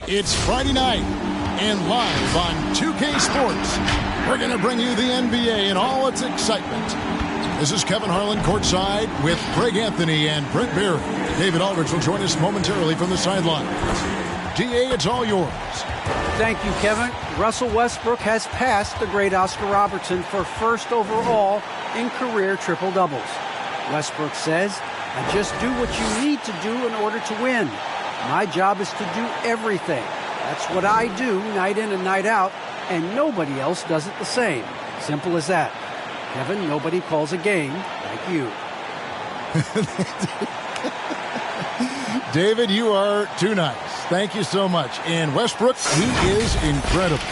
It's Friday night, and live on 2K Sports, we're going to bring you the NBA in all its excitement. This is Kevin Harlan courtside with Greg Anthony and Brent Barry. David Aldridge will join us momentarily from the sidelines. DA, it's all yours. Thank you, Kevin. Russell Westbrook has passed the great Oscar Robertson for first overall in career triple-doubles. Westbrook says, "I just do what you need to do in order to win. My job is to do everything. That's what I do night in and night out, and nobody else does it the same. Simple as that." Kevin, nobody calls a game like you. David, you are too nice. Thank you so much. And Westbrook, he is incredible.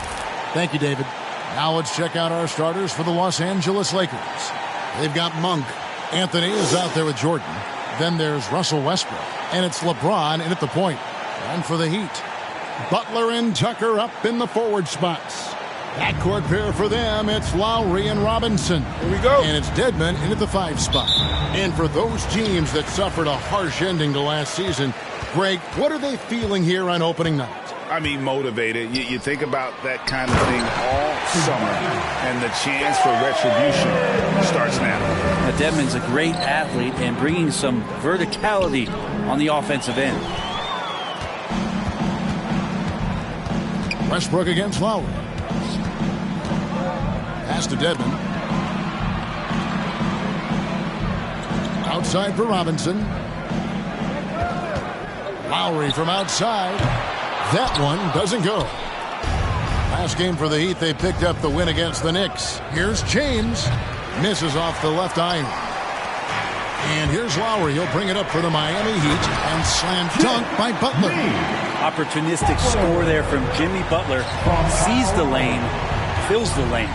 Thank you, David. Now let's check out our starters for the Los Angeles Lakers. They've got Monk. Anthony is out there with Jordan. Then there's Russell Westbrook. And it's LeBron in at the point. And for the Heat, Butler and Tucker up in the forward spots. Backcourt pair for them, it's Lowry and Robinson. Here we go. And it's Dedmon in at the 5 spot. And for those teams that suffered a harsh ending to last season, Greg, what are they feeling here on opening night? I mean, motivated. You think about that kind of thing all summer, and the chance for retribution starts now. Now, Dedmon's a great athlete and bringing some verticality on the offensive end. Westbrook against Lowry. Pass to Dedmon. Outside for Robinson. Lowry from outside. That one doesn't go. Last game for the Heat, they picked up the win against the Knicks. Here's James. Misses off the left iron. And here's Lowry. He'll bring it up for the Miami Heat. And slam dunk by Butler. Opportunistic score there from Jimmy Butler. Sees the lane, fills the lane.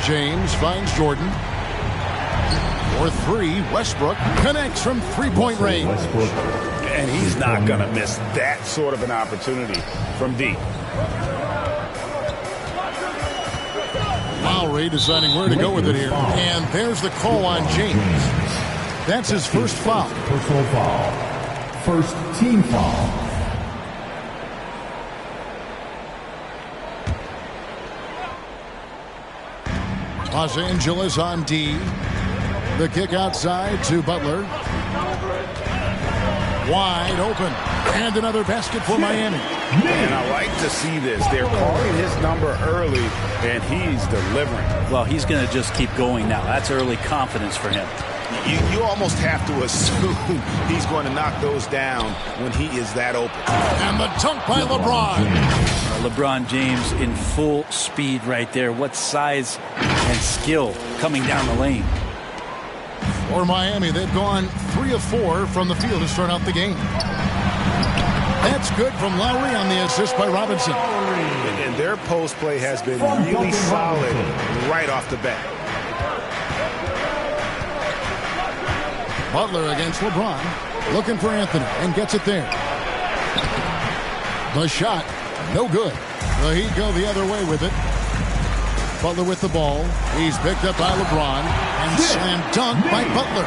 James finds Jordan. For 3, Westbrook connects from three-point range. And he's not going to miss that sort of an opportunity from deep. Lowry deciding where to go with it here. And there's the call on James. That's his first foul. Personal foul. First team foul. Los Angeles on D. The kick outside to Butler. Wide open. And another basket for Miami. And I like to see this. They're calling his number early, and he's delivering. Well, he's going to just keep going now. That's early confidence for him. You almost have to assume he's going to knock those down when he is that open. And the dunk by LeBron. LeBron James in full speed right there. What size and skill coming down the lane. For Miami, they've gone 3 of 4 from the field to start out the game. That's good from Lowry on the assist by Robinson. And their post play has been really solid right off the bat. Butler against LeBron. Looking for Anthony and gets it there. The shot, no good. The Heat go the other way with it. Butler with the ball. He's picked up by LeBron and slam dunk by Butler.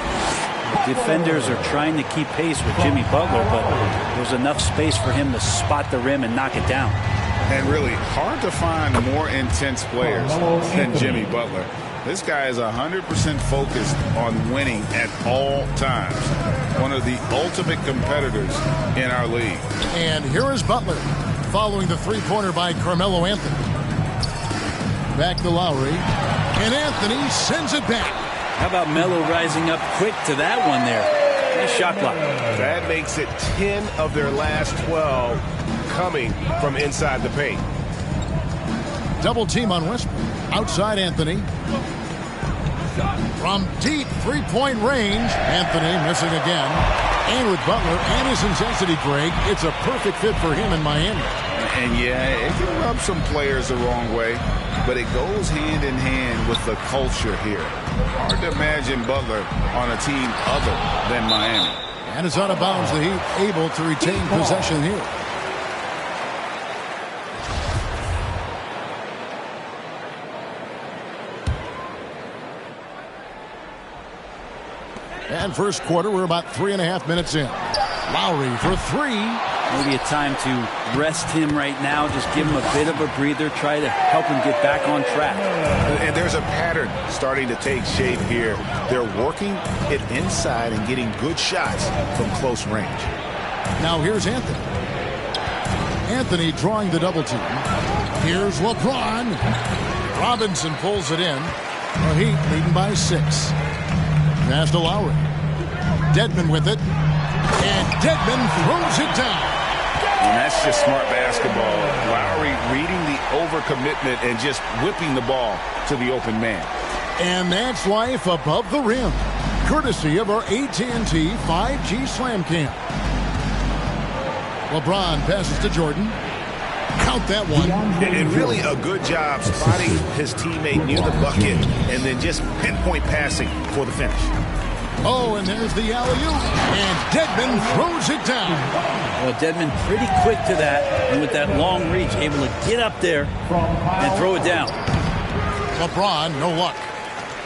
Defenders are trying to keep pace with Jimmy Butler, but there's enough space for him to spot the rim and knock it down. And really hard to find more intense players than Jimmy Butler. This guy is 100% focused on winning at all times. One of the ultimate competitors in our league. And here is Butler following the three-pointer by Carmelo Anthony. Back to Lowry. And Anthony sends it back. How about Melo rising up quick to that one there? Nice shot block. That makes it 10 of their last 12 coming from inside the paint. Double team on Westbrook. Outside Anthony. From deep three-point range, Anthony missing again. And with Butler and his intensity, Greg, it's a perfect fit for him in Miami. And yeah, it can rub some players the wrong way, but it goes hand in hand with the culture here. Hard to imagine Butler on a team other than Miami. And it's out of bounds. The Heat able to retain possession here. And first quarter, we're about 3.5 minutes in. Lowry for three. Maybe a time to rest him right now. Just give him a bit of a breather. Try to help him get back on track. And there's a pattern starting to take shape here. They're working it inside and getting good shots from close range. Now here's Anthony. Anthony drawing the double team. Here's LeBron. Robinson pulls it in. The Heat leading by 6. Pass to Lowry. Dedmon with it. And Dedmon throws it down. And that's just smart basketball. Lowry reading the overcommitment and just whipping the ball to the open man. And that's life above the rim. Courtesy of our AT&T 5G Slam Cam. LeBron passes to Jordan. Count that one. And really a good job spotting his teammate near the bucket and then just pinpoint passing for the finish. Oh, and there's the alley-oop. And Dedmon throws it down. Well, Dedmon pretty quick to that, and with that long reach, able to get up there and throw it down. LeBron, no luck.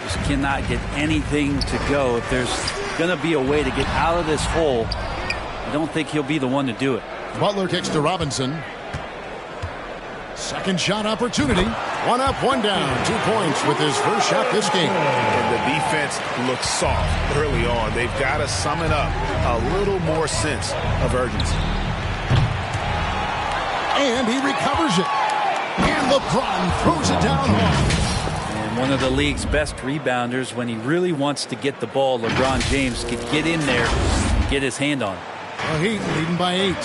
Just cannot get anything to go. If there's going to be a way to get out of this hole, I don't think he'll be the one to do it. Butler kicks to Robinson. Second shot opportunity. One up, one down. 2 points with his first shot this game. And the defense looks soft early on. They've got to sum it up. A little more sense of urgency. And he recovers it. And LeBron throws it down hard. And one of the league's best rebounders, when he really wants to get the ball, LeBron James can get in there and get his hand on it. The Heat leading by 8.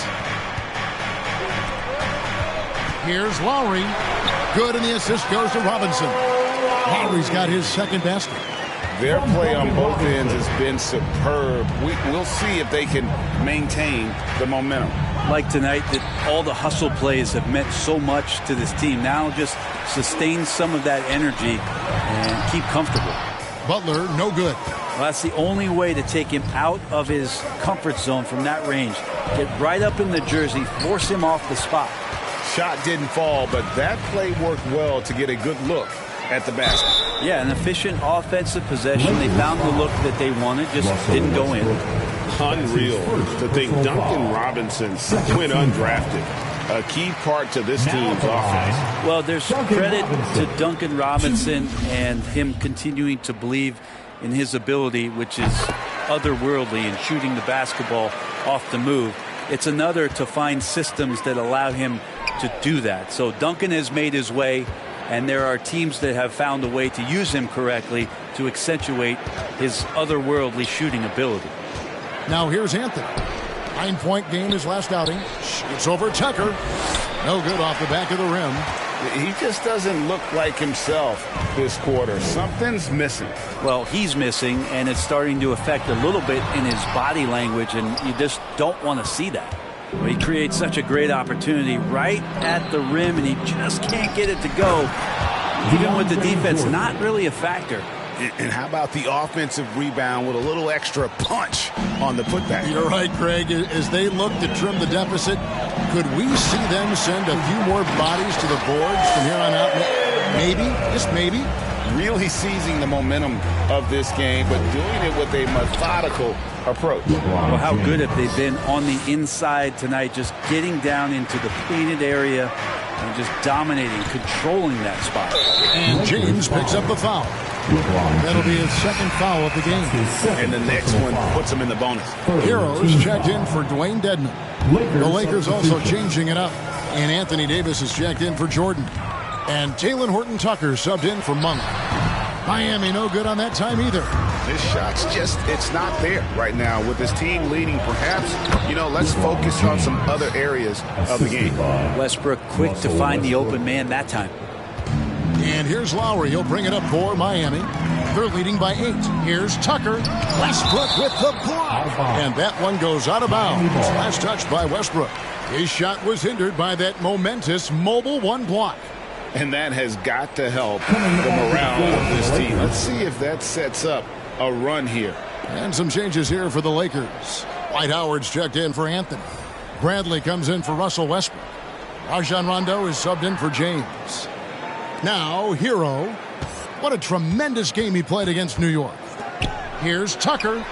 Here's Lowry. Good, and the assist goes to Robinson. Lowry's got his second basket. Their play on both ends has been superb. We'll see if they can maintain the momentum. Like tonight, that all the hustle plays have meant so much to this team. Now just sustain some of that energy and keep comfortable. Butler, no good. Well, that's the only way to take him out of his comfort zone from that range. Get right up in the jersey, force him off the spot. Shot didn't fall, but that play worked well to get a good look at the basket. Yeah, an efficient offensive possession. They found the look that they wanted, just didn't go in. Unreal to think Duncan Robinson went undrafted. A key part to this team's offense. Well, there's credit to Duncan Robinson and him continuing to believe in his ability, which is otherworldly in shooting the basketball off the move. It's another to find systems that allow him to do that. So Duncan has made his way, and there are teams that have found a way to use him correctly to accentuate his otherworldly shooting ability. Now here's Anthony. 9-point game his last outing. Shoots over Tucker. No good off the back of the rim. He just doesn't look like himself this quarter. Something's missing. Well, he's missing, and it's starting to affect a little bit in his body language, and you just don't want to see that. He creates such a great opportunity right at the rim, and he just can't get it to go. Even with the defense, not really a factor. And how about the offensive rebound with a little extra punch on the putback? You're right, Craig. As they look to trim the deficit, could we see them send a few more bodies to the boards from here on out? Maybe, just maybe. Really seizing the momentum of this game, but doing it with a methodical approach. Well, how good have they been on the inside tonight, just getting down into the painted area and just dominating, controlling that spot. And James picks up the foul. That'll be his second foul of the game. And the next one puts him in the bonus. Heroes checked in for Dwayne Dedmon. The Lakers also changing it up. And Anthony Davis is checked in for Jordan. And Talen Horton-Tucker subbed in for Monk. Miami no good on that time either. His shot's just, it's not there right now. With his team leading, perhaps, let's focus on some other areas of the game. Westbrook quick to find the open man that time. And here's Lowry. He'll bring it up for Miami. They're leading by 8. Here's Tucker. Westbrook with the block. And that one goes out of bounds. Last touch by Westbrook. His shot was hindered by that momentous mobile one block. And that has got to help the morale of this team. Let's see if that sets up a run here. And some changes here for the Lakers. Dwight Howard's checked in for Anthony. Bradley comes in for Russell Westbrook. Rajon Rondo is subbed in for James. Now, Hero. What a tremendous game he played against New York. Here's Tucker.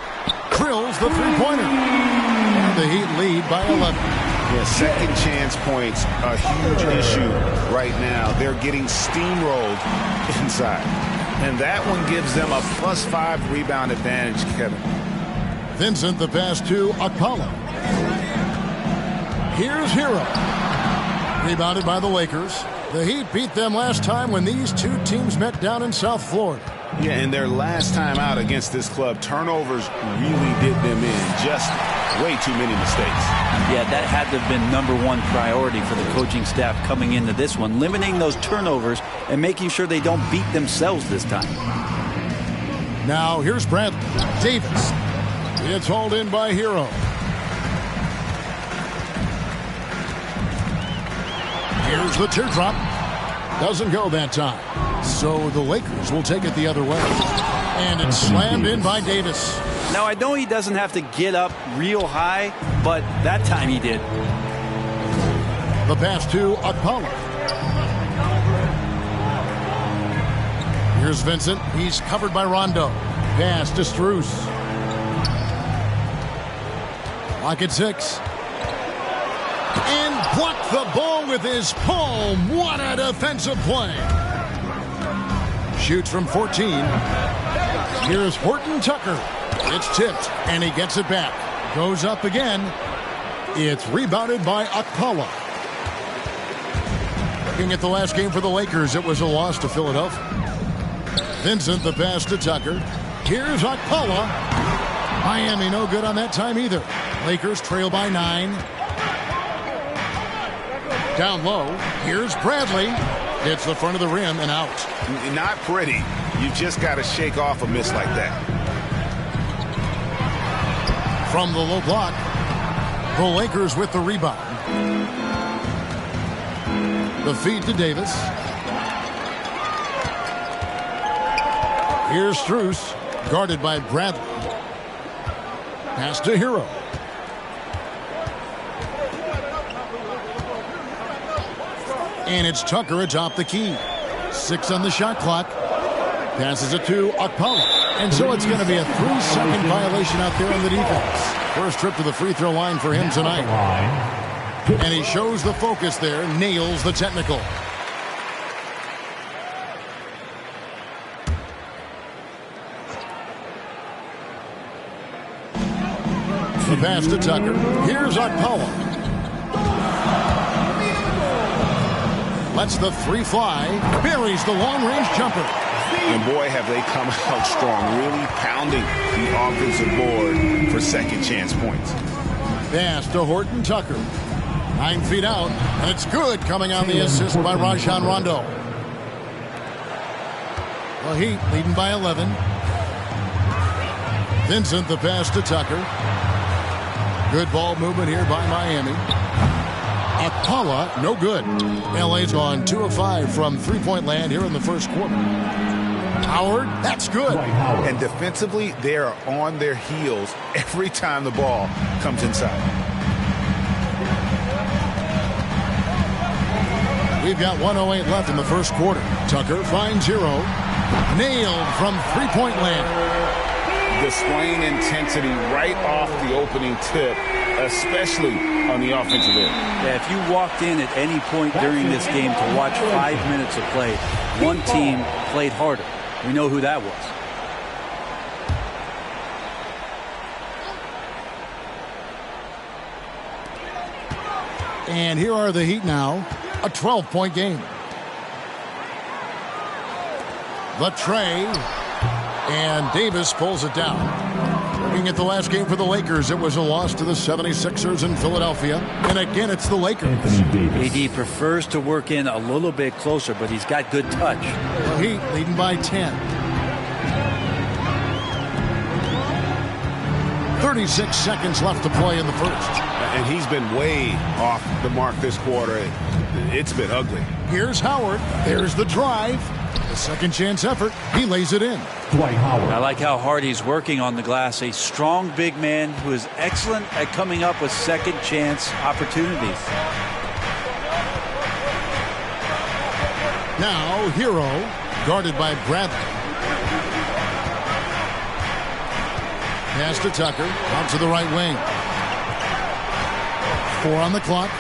drills the three-pointer. And the Heat lead by 11. Yeah, second chance points, a huge issue right now. They're getting steamrolled inside. And that one gives them a +5 rebound advantage, Kevin. Vincent, the pass to Okpala. Here's Hero. Rebounded by the Lakers. The Heat beat them last time when these two teams met down in South Florida. Yeah, and their last time out against this club, turnovers really did them in. Just way too many mistakes. Yeah, that had to have been #1 priority for the coaching staff coming into this one. Limiting those turnovers and making sure they don't beat themselves this time. Now here's Bradley. Davis. It's hauled in by Hero. Here's the teardrop. Doesn't go that time. So the Lakers will take it the other way. And it's slammed in by Davis. Now, I know he doesn't have to get up real high, but that time he did. The pass to Okpala. Here's Vincent. He's covered by Rondo. Pass to Strus. Lock at 6. And blocked the ball with his palm. What a defensive play. Shoots from 14. Here's Horton Tucker. It's tipped, and he gets it back. Goes up again. It's rebounded by Okpala. Looking at the last game for the Lakers, it was a loss to Philadelphia. Vincent, the pass to Tucker. Here's Okpala. Miami no good on that time either. Lakers trail by 9. Down low. Here's Bradley. Hits the front of the rim and out. Not pretty. You just got to shake off a miss like that. From the low block, the Lakers with the rebound. The feed to Davis. Here's Strus, guarded by Bradley. Pass to Hero. And it's Tucker atop the key. 6 on the shot clock. Passes it to Okpala. And so it's going to be a 3-second violation out there on the defense. First trip to the free throw line for him tonight. And he shows the focus there. Nails the technical. The pass to Tucker. Here's Okpala. Lets the 3 fly. Buries the long-range jumper. And boy, have they come out strong, really pounding the offensive board for second chance points. Pass to Horton Tucker. 9 feet out, and it's good, coming on the assist by Rajon Rondo. The Heat leading by 11. Vincent, the pass to Tucker. Good ball movement here by Miami. Okpala, no good. LA's gone 2 of 5 from three-point land here in the first quarter. Howard, that's good. And defensively, they are on their heels every time the ball comes inside. We've got 1:08 left in the first quarter. Tucker finds Hero. Nailed from three-point land. Displaying intensity right off the opening tip, especially on the offensive end. Yeah, if you walked in at any point during this game to watch 5 minutes of play, one team played harder. We know who that was. And here are the Heat now. A 12-point game. The tray. And Davis pulls it down. Looking at the last game for the Lakers, it was a loss to the 76ers in Philadelphia. And again, it's the Lakers. AD prefers to work in a little bit closer, but he's got good touch. The Heat leading by 10. 36 seconds left to play in the first. And he's been way off the mark this quarter. It's been ugly. Here's Howard. There's the drive. The second chance effort. He lays it in. I like how hard he's working on the glass. A strong big man who is excellent at coming up with second chance opportunities. Now Hero, guarded by Bradley. Pass to Tucker. Out to the right wing. 4 on the clock.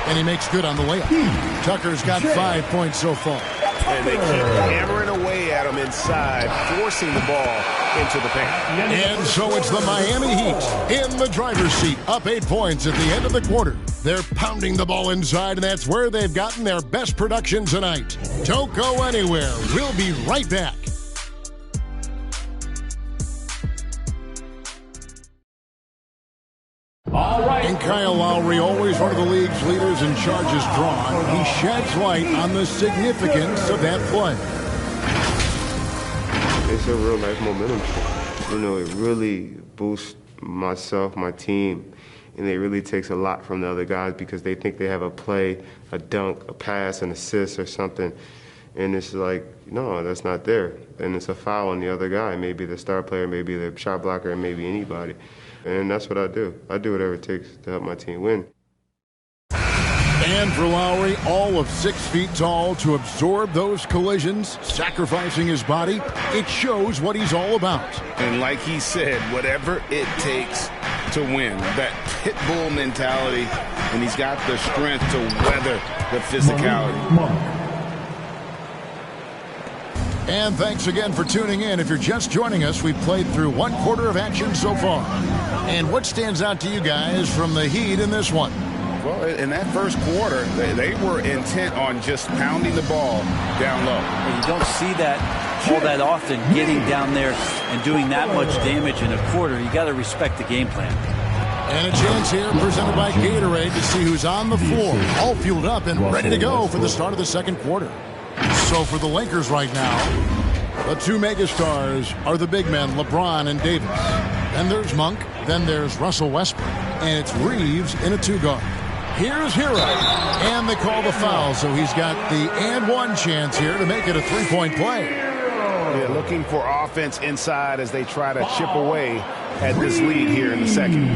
And he makes good on the layup. Tucker's got 5 points so far. And they keep hammering away at him inside, forcing the ball into the paint. And so it's the Miami Heat in the driver's seat, up 8 points at the end of the quarter. They're pounding the ball inside, and that's where they've gotten their best production tonight. Don't go anywhere. We'll be right back. And Kyle Lowry, always one of the league's leaders in charges drawn, he sheds light on the significance of that play. It's a real life momentum. You know, it really boosts myself, my team, and it really takes a lot from the other guys because they think they have a play, a dunk, a pass, an assist or something. And it's like, no, that's not there. And it's a foul on the other guy, maybe the star player, maybe the shot blocker, maybe anybody. And that's what I do. I do whatever it takes to help my team win. And for Lowry, all of 6 feet tall, to absorb those collisions, sacrificing his body, it shows what he's all about. And like he said, whatever it takes to win, that pit bull mentality, and he's got the strength to weather the physicality. And thanks again for tuning in. If you're just joining us, we've played through 1 quarter of action so far. And what stands out to you guys from the Heat in this one? Well, in that first quarter, they were intent on just pounding the ball down low. And you don't see that all that often, getting down there and doing that much damage in a quarter. You got to respect the game plan. And a chance here presented by Gatorade to see who's on the floor, all fueled up and ready to go for the start of the second quarter. So for the Lakers right now, the 2 megastars are the big men, LeBron and Davis. Then there's Monk, then there's Russell Westbrook, and it's Reeves in a 2-guard. Here's Hero, and they call the foul, so he's got the and one chance here to make it a 3-point play. Yeah, looking for offense inside as they try to chip away at this lead here in the second.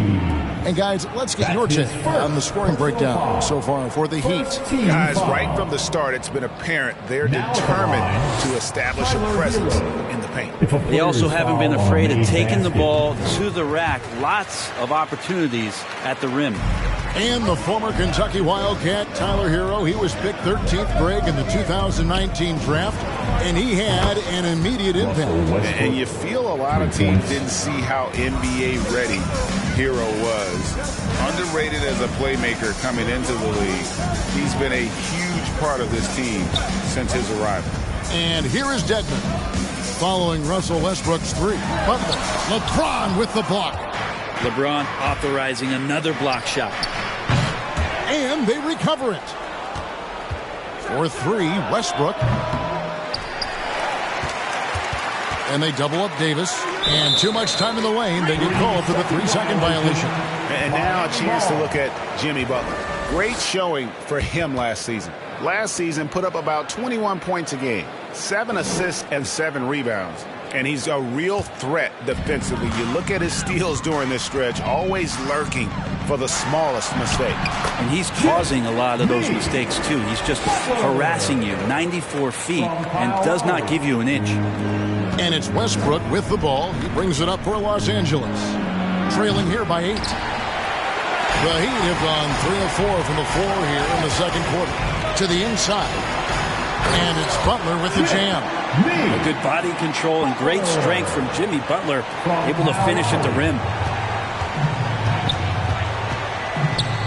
And guys, let's get your take on the scoring breakdown so far for the Heat. Guys, right from the start, it's been apparent they're determined to establish a presence in the paint. They also haven't been afraid of taking the ball to the rack. Lots of opportunities at the rim. And the former Kentucky Wildcat, Tyler Hero, he was picked 13th Greg in the 2019 draft, and he had an immediate impact. And you feel a lot of teams didn't see how NBA ready Hero was. Underrated as a playmaker coming into the league. He's been a huge part of this team since his arrival. And here is Dedmon following Russell Westbrook's 3. Butler, LeBron with the block. LeBron authorizing another block shot. And they recover it. For 3, Westbrook. And they double up Davis. And too much time in the lane. They get called for the 3-second violation. And now a chance to look at Jimmy Butler. Great showing for him last season. Last season put up about 21 points a game, 7 assists and 7 rebounds. And he's a real threat defensively. You look at his steals during this stretch, always lurking for the smallest mistake. And he's causing a lot of those mistakes, too. He's just harassing you 94 feet and does not give you an inch. And it's Westbrook with the ball. He brings it up for Los Angeles. Trailing here by 8. The Heat have gone 3 of 4 from the floor here in the second quarter. To the inside. And it's Butler with the jam. A good body control and great strength from Jimmy Butler, able to finish at the rim.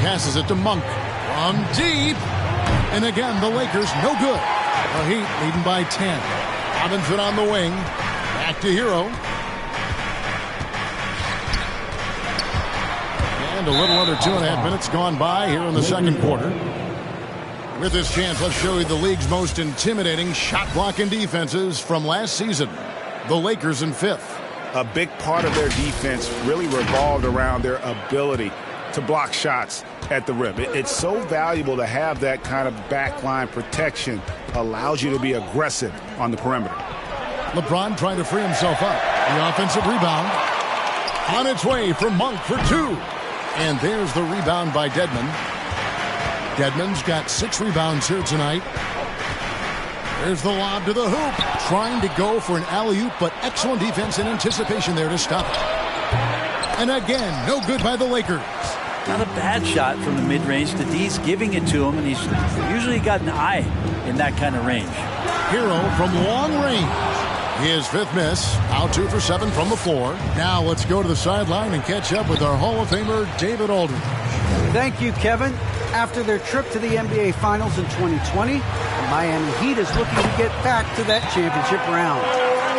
Passes it to Monk from deep. And again, the Lakers no good. The Heat leading by 10. Robinson on the wing. Back to Hero. And a little under 2.5 minutes gone by here in the second quarter. With this chance, let's show you the league's most intimidating shot-blocking defenses from last season. The Lakers in 5th. A big part of their defense really revolved around their ability to block shots at the rim. It's so valuable to have that kind of backline protection. Allows you to be aggressive on the perimeter. LeBron trying to free himself up. The offensive rebound. On its way from Monk for 2. And there's the rebound by Dedmon. Dedmon's got 6 rebounds here tonight. There's the lob to the hoop. Trying to go for an alley-oop, but excellent defense and anticipation there to stop it. And again, no good by the Lakers. Not a bad shot from the mid-range. The D's giving it to him, and he's usually got an eye in that kind of range. Hero from long range. His fifth miss. Out 2 for 7 from the floor. Now let's go to the sideline and catch up with our Hall of Famer, David Aldridge. Thank you, Kevin. After their trip to the NBA Finals in 2020, the Miami Heat is looking to get back to that championship round.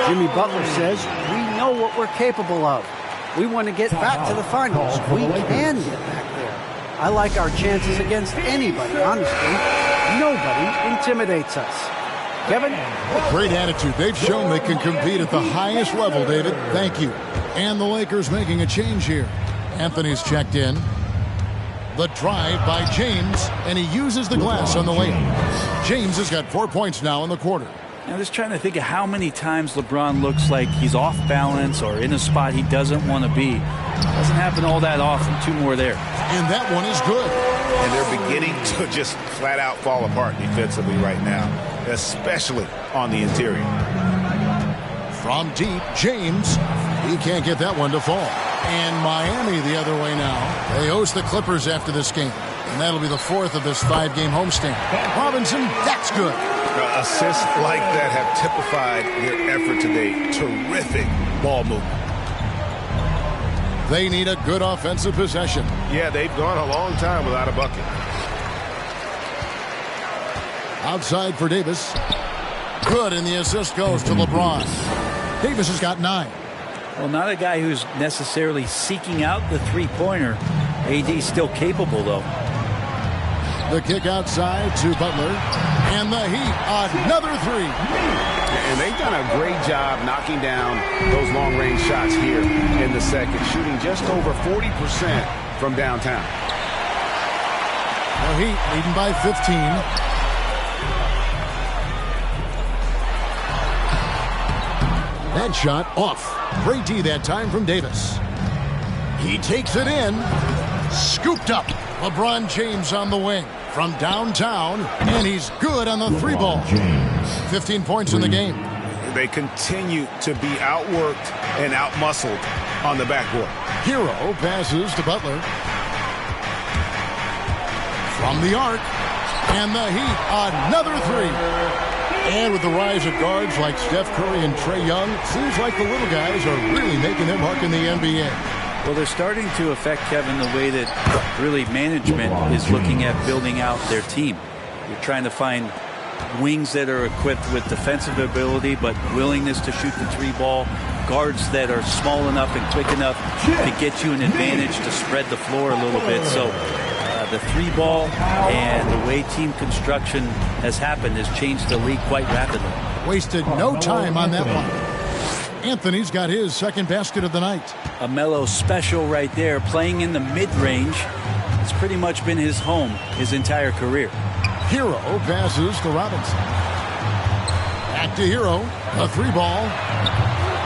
Jimmy Butler says, "We know what we're capable of. We want to get back to the finals. We can get back there. I like our chances against anybody, honestly. Nobody intimidates us." Kevin? Great attitude. They've shown they can compete at the highest level, David. Thank you. And the Lakers making a change here. Anthony's checked in. The drive by James, and he uses the glass on the layup. James has got 4 points now in the quarter. I'm just trying to think of how many times LeBron looks like he's off balance or in a spot he doesn't want to be. Doesn't happen all that often. 2 more there. And that one is good. And they're beginning to just flat out fall apart defensively right now, especially on the interior. From deep, James. He can't get that one to fall. And Miami the other way now. They host the Clippers after this game. And that'll be the 4th of this 5-game homestand. Robinson, that's good. Assists like that have typified their effort today. Terrific ball movement. They need a good offensive possession. Yeah, they've gone a long time without a bucket. Outside for Davis. Good, and the assist goes to LeBron. Davis has got 9. Well, not a guy who's necessarily seeking out the three-pointer. AD's still capable, though. The kick outside to Butler. And the Heat, another 3. And they've done a great job knocking down those long-range shots here in the second, shooting just over 40% from downtown. The Heat leading by 15. That shot off. Great D that time from Davis. He takes it in. Scooped up. LeBron James on the wing from downtown, and he's good on the 3 ball. 15 points in the game. They continue to be outworked and outmuscled on the backboard. Hero passes to Butler. From the arc, and the Heat, another 3. And with the rise of guards like Steph Curry and Trae Young, seems like the little guys are really making their mark in the NBA. Well, they're starting to affect, Kevin, the way that really management is looking at building out their team. You're trying to find wings that are equipped with defensive ability but willingness to shoot the 3 ball, guards that are small enough and quick enough to get you an advantage to spread the floor a little bit. So the 3 ball and the way team construction has happened has changed the league quite rapidly. Wasted no time on that one. Anthony's got his second basket of the night. A Melo special right there, playing in the mid-range. It's pretty much been his home his entire career. Hero passes to Robinson. Back to Hero. A 3 ball.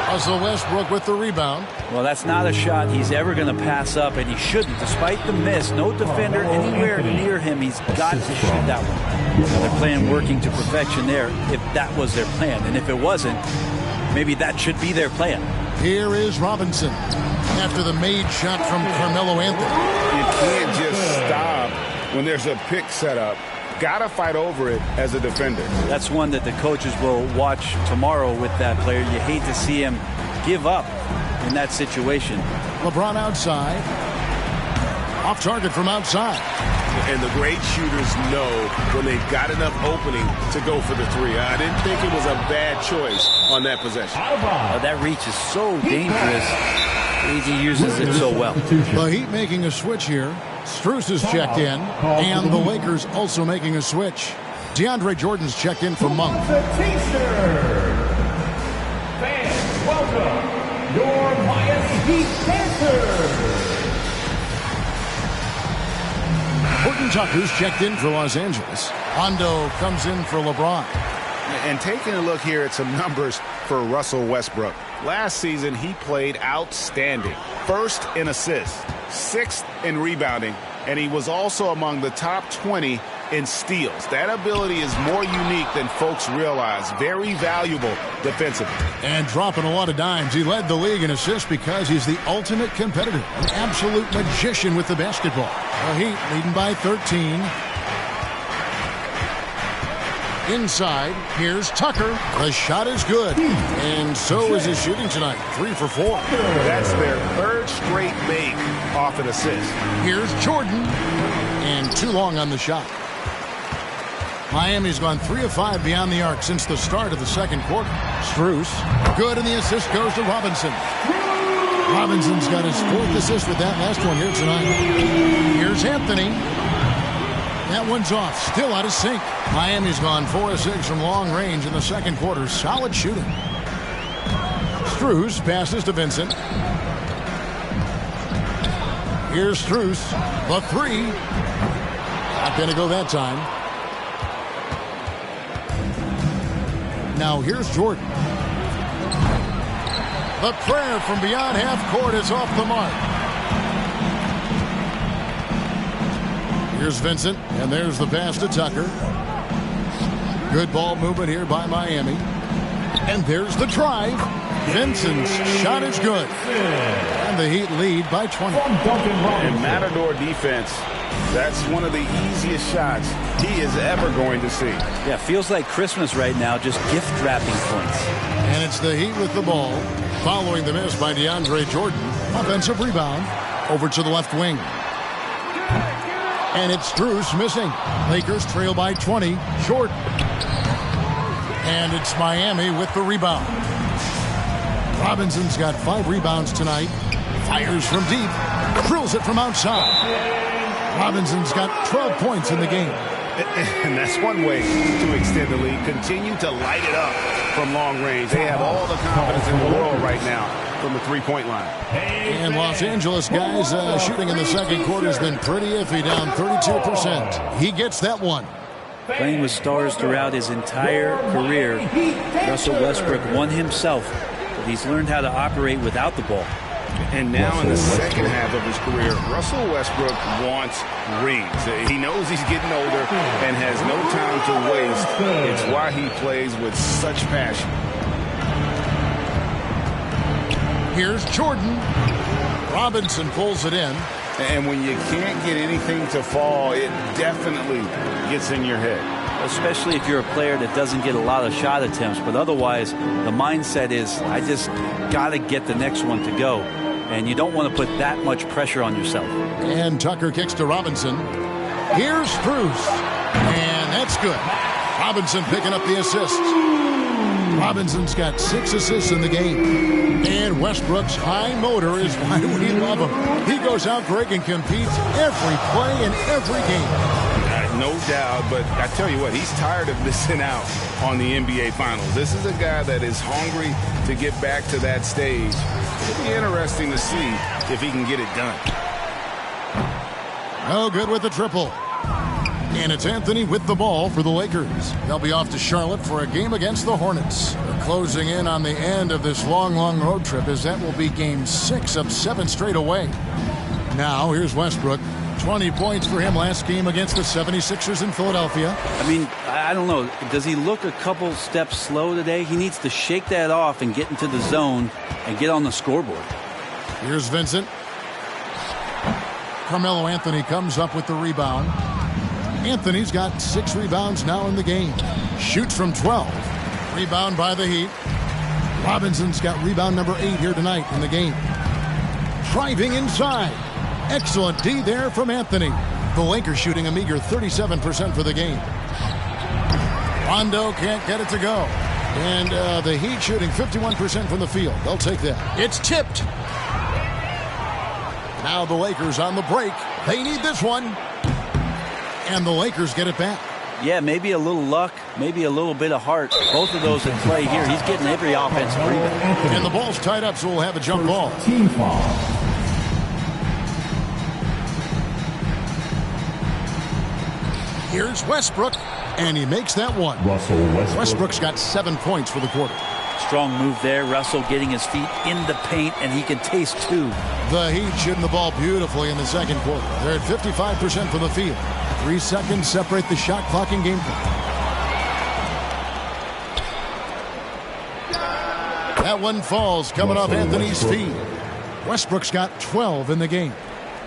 Russell Westbrook with the rebound. Well, that's not a shot he's ever going to pass up, and he shouldn't. Despite the miss, no defender anywhere near him. He's got to shoot that one. They're playing working to perfection there if that was their plan. And if it wasn't, maybe that should be their plan. Here is Robinson after the made shot from Carmelo Anthony. You can't just stop when there's a pick set up. Got to fight over it as a defender. That's one that the coaches will watch tomorrow with that player. You hate to see him give up in that situation. LeBron outside. Off target from outside. And the great shooters know when they've got enough opening to go for the 3. I didn't think it was a bad choice on that possession. That reach is so dangerous. AD uses it so well. The Heat making a switch here. Strus is checked in, and the Lakers also making a switch. DeAndre Jordan's checked in for Monk. Fans, welcome your Miami Heat Panthers. Horton Tucker's checked in for Los Angeles. Hondo comes in for LeBron. And taking a look here at some numbers for Russell Westbrook. Last season, he played outstanding. 1st in assists, 6th in rebounding, and he was also among the top 20 in steals. That ability is more unique than folks realize. Very valuable defensively. And dropping a lot of dimes. He led the league in assists because he's the ultimate competitor. An absolute magician with the basketball. The Heat leading by 13. Inside, here's Tucker. The shot is good. And so is his shooting tonight. 3 for 4. That's their third straight make off an assist. Here's Jordan. And too long on the shot. Miami's gone 3 of 5 beyond the arc since the start of the second quarter. Strus, good, and the assist goes to Robinson. Robinson's got his 4th assist with that last one here tonight. Here's Anthony. That one's off, still out of sync. Miami's gone 4 of 6 from long range in the second quarter. Solid shooting. Strus passes to Vincent. Here's Strus. The 3. Not going to go that time. Now here's Jordan. The prayer from beyond half court is off the mark. Here's Vincent, and there's the pass to Tucker. Good ball movement here by Miami. And there's the drive. Vincent's shot is good. And the Heat lead by 20. And Matador defense, that's one of the easiest shots he is ever going to see. Yeah, feels like Christmas right now, just gift wrapping points. And it's the Heat with the ball. Following the miss by DeAndre Jordan. Offensive rebound. Over to the left wing. And it's Strus missing. Lakers trail by 20. Jordan. And it's Miami with the rebound. Robinson's got 5 rebounds tonight. Fires from deep. Drills it from outside. Robinson's got 12 points in the game. And that's one way to extend the lead. Continue to light it up from long range. They have all the confidence in the world right now from the three-point line. And Los Angeles guys shooting in the second quarter has been pretty iffy, down 32%. He gets that one. Playing with stars throughout his entire career, Russell Westbrook won himself, but he's learned how to operate without the ball. And now in the second half of his career, Russell Westbrook wants rings. He knows he's getting older and has no time to waste. It's why he plays with such passion. Here's Jordan. Robinson pulls it in. And when you can't get anything to fall, it definitely gets in your head. Especially if you're a player that doesn't get a lot of shot attempts. But otherwise, the mindset is, I just got to get the next one to go. And you don't want to put that much pressure on yourself. And Tucker kicks to Robinson. Here's Strus. And that's good. Robinson picking up the assists. Robinson's got 6 assists in the game. And Westbrook's high motor is why we love him. He goes out, Greg, and competes every play in every game. No doubt, but I tell you what, he's tired of missing out on the NBA Finals. This is a guy that is hungry to get back to that stage. It'll be interesting to see if he can get it done. Oh, good with the triple. And it's Anthony with the ball for the Lakers. They'll be off to Charlotte for a game against the Hornets. They're closing in on the end of this long, long road trip, as that will be game 6 of 7 straight away. Now, here's Westbrook. 20 points for him last game against the 76ers in Philadelphia. I mean, I don't know. Does he look a couple steps slow today? He needs to shake that off and get into the zone and get on the scoreboard. Here's Vincent. Carmelo Anthony comes up with the rebound. Anthony's got 6 rebounds now in the game. Shoots from 12. Rebound by the Heat. Robinson's got rebound number 8 here tonight in the game. Driving inside. Excellent D there from Anthony. The Lakers shooting a meager 37% for the game. Rondo can't get it to go. And the Heat shooting 51% from the field. They'll take that. It's tipped. Now the Lakers on the break. They need this one. And the Lakers get it back. Yeah, maybe a little luck, maybe a little bit of heart. Both of those at play here. He's getting every offensive rebound. And the ball's tied up, so we'll have a jump ball. Team foul. Here's Westbrook, and he makes that one. Russell Westbrook. Westbrook's got 7 points for the quarter. strong move there. Russell getting his feet in the paint, and he can taste two. The Heat shooting the ball beautifully in the second quarter. They're at 55% from the field. 3 seconds separate the shot clock and game clock. That one falls, coming off Anthony's feet. Westbrook's got 12 in the game.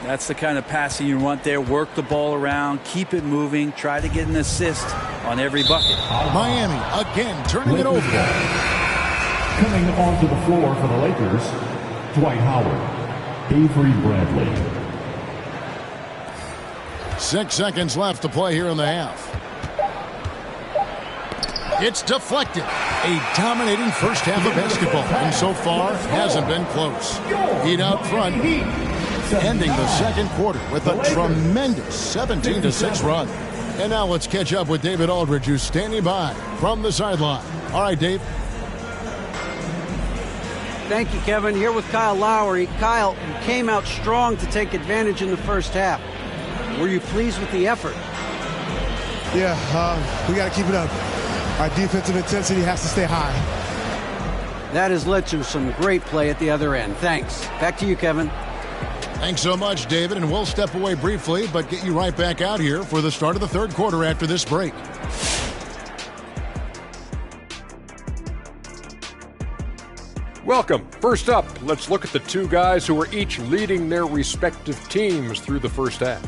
That's the kind of passing you want there. Work the ball around, keep it moving, try to get an assist on every bucket. Miami again turning it over. Coming onto the floor for the Lakers, Dwight Howard, Avery Bradley. 6 seconds left to play here in the half. It's deflected. A dominating first half of basketball, and so far hasn't been close. Heat out front, ending the second quarter with a tremendous 17-6 run. And now let's catch up with David Aldridge, who's standing by from the sideline. All right, Dave. Thank you, Kevin. Here with Kyle Lowry. Kyle, you came out strong to take advantage in the first half. Were you pleased with the effort? Yeah, we got to keep it up. Our defensive intensity has to stay high. That has led to some great play at the other end. Thanks. Back to you, Kevin. Thanks so much, David, and we'll step away briefly, but get you right back out here for the start of the third quarter after this break. Welcome. First up, let's look at the two guys who are each leading their respective teams through the first half.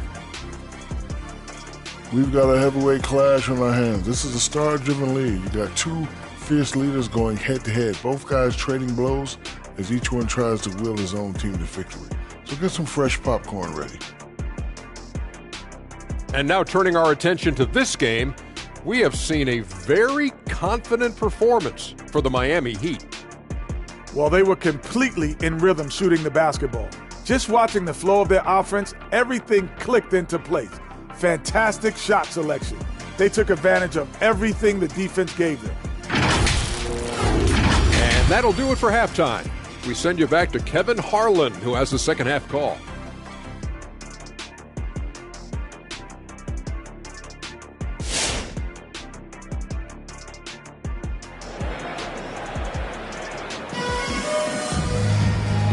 We've got a heavyweight clash on our hands. This is a star-driven league. You got two fierce leaders going head-to-head, both guys trading blows as each one tries to will his own team to victory. So get some fresh popcorn ready. And now turning our attention to this game, we have seen a very confident performance for the Miami Heat. Well, they were completely in rhythm shooting the basketball. Just watching the flow of their offense, everything clicked into place. Fantastic shot selection. They took advantage of everything the defense gave them. And that'll do it for halftime. We send you back to Kevin Harlan, who has the second half call.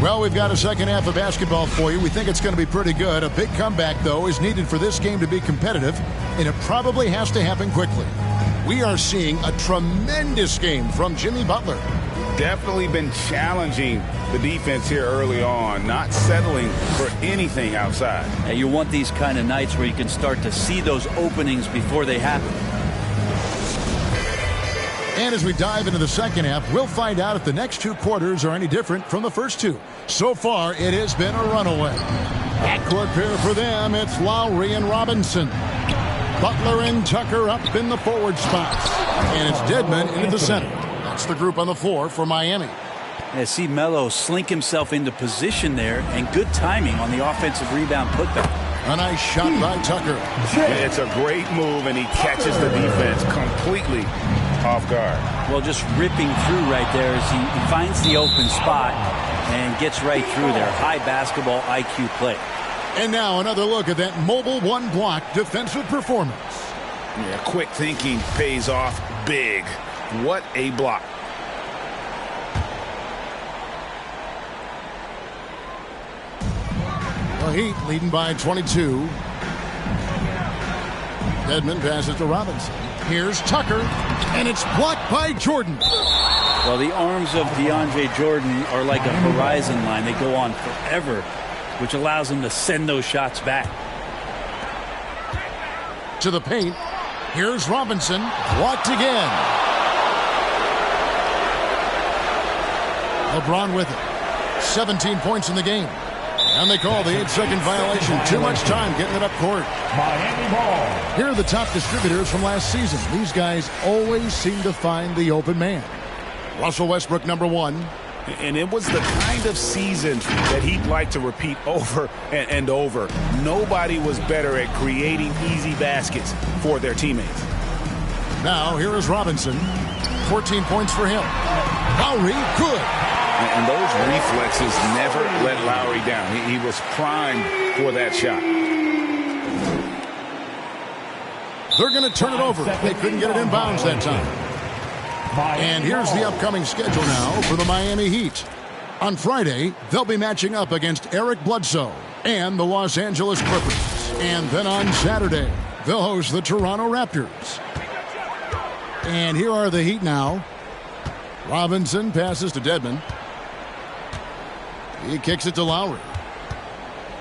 Well, we've got a second half of basketball for you. We think it's going to be pretty good. A big comeback, though, is needed for this game to be competitive, and it probably has to happen quickly. We are seeing a tremendous game from Jimmy Butler. Definitely been challenging the defense here early on, not settling for anything outside. And you want these kind of nights where you can start to see those openings before they happen. And as we dive into the second half, we'll find out if the next two quarters are any different from the first two. So far, it has been a runaway. Backcourt pair for them, it's Lowry and Robinson. Butler and Tucker up in the forward spots. And it's Dedmon into the center. That's the group on the floor for Miami. Yeah, see Melo slink himself into position there, and good timing on the offensive rebound putback. A nice shot by Tucker. It's a great move, and he catches the defense completely off guard. Well, just ripping through right there as he finds the open spot and gets right through there. High basketball IQ play. And now another look at that mobile one-block defensive performance. Yeah, quick thinking pays off big. What a block. The Heat leading by 22. Dedmon passes to Robinson. Here's Tucker, and it's blocked by Jordan. Well, the arms of DeAndre Jordan are like a horizon line. They go on forever, which allows him to send those shots back. To the paint. Here's Robinson, blocked again. LeBron with it. 17 points in the game. And they call the 8-second violation. Too much time getting it up court. Miami ball. Here are the top distributors from last season. These guys always seem to find the open man. Russell Westbrook, number one. And it was the kind of season that he'd like to repeat over and over. Nobody was better at creating easy baskets for their teammates. Now, here is Robinson. 14 points for him. Lowry, good. And those reflexes never let Lowry down. He was primed for that shot. They're going to turn it over. They couldn't get it in bounds that time. And here's the upcoming schedule now for the Miami Heat. On Friday, they'll be matching up against Eric Bledsoe and the Los Angeles Clippers. And then on Saturday, they'll host the Toronto Raptors. And here are the Heat now. Robinson passes to Dedmon. He kicks it to Lowry.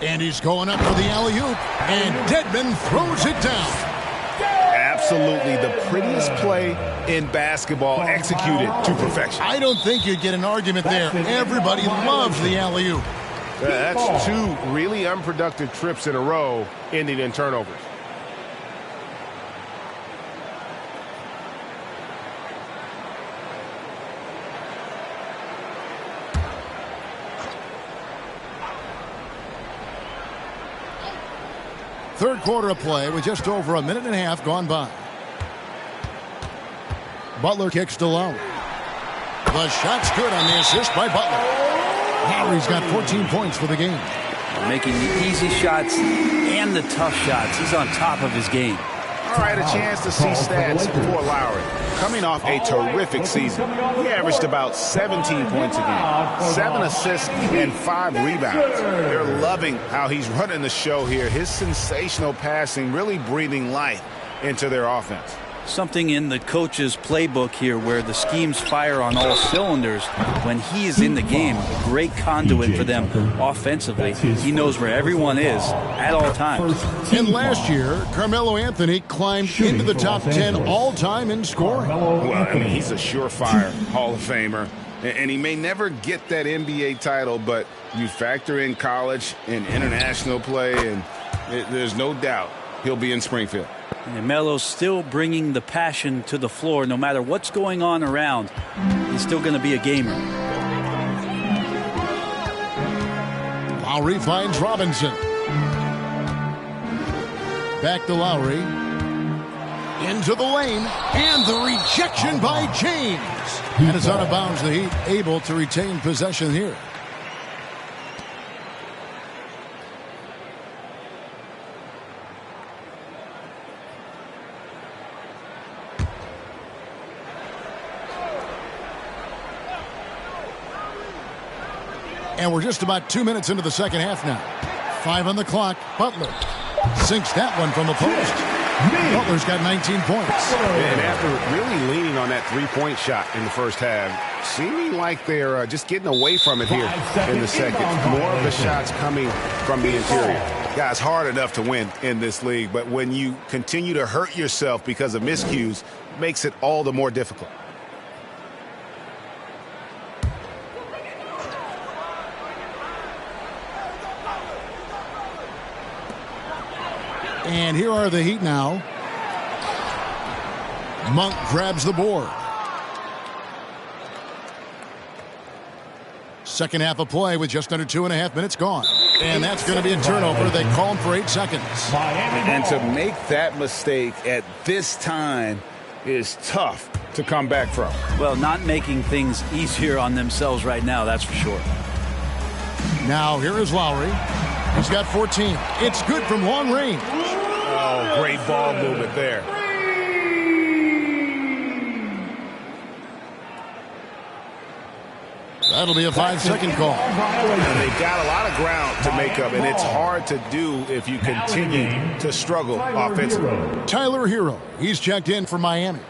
And he's going up for the alley-oop. And Dedmon throws it down. Absolutely the prettiest play in basketball, executed to perfection. I don't think you'd get an argument there. Everybody loves the alley-oop. That's two really unproductive trips in a row, ending in turnovers. Third quarter of play with just over a minute and a half gone by. Butler kicks to Lowry. The shot's good on the assist by Butler. Lowry's got 14 points for the game. Making the easy shots and the tough shots. He's on top of his game. All right, a chance to see stats for Lowry. Coming off a terrific season, he averaged about 17 points a game, 7 assists, and 5 rebounds. They're loving how he's running the show here. His sensational passing really breathing life into their offense. Something in the coach's playbook here where the schemes fire on all cylinders. When he is in the game, a great conduit for them offensively. He knows where everyone is at all times. And last year, Carmelo Anthony climbed into the top 10 all-time in scoring. Well, I mean, he's a surefire Hall of Famer. And he may never get that NBA title, but you factor in college and international play, and there's no doubt he'll be in Springfield. And Melo's still bringing the passion to the floor. No matter what's going on around, he's still going to be a gamer. Lowry finds Robinson. Back to Lowry. Into the lane. And the rejection by James. And it's out of bounds. The Heat able to retain possession here. And we're just about 2 minutes into the second half now. 5 on the clock. Butler sinks that one from the post. Butler's got 19 points. And after really leaning on that three-point shot in the first half, seeming like they're just getting away from it here in the second. More of the shots coming from the interior. Guys, hard enough to win in this league, but when you continue to hurt yourself because of miscues, it makes it all the more difficult. And here are the Heat now. Monk grabs the board. Second half of play with just under 2.5 minutes gone. And that's going to be a turnover. They call him for 8 seconds. And to make that mistake at this time is tough to come back from. Well, not making things easier on themselves right now, that's for sure. Now here is Lowry. He's got 14. It's good from long range. Oh, great ball movement there. That'll be a 5-second call. And they've got a lot of ground to make up, and it's hard to do if you continue to struggle offensively. Tyler Hero, he's checked in for Miami.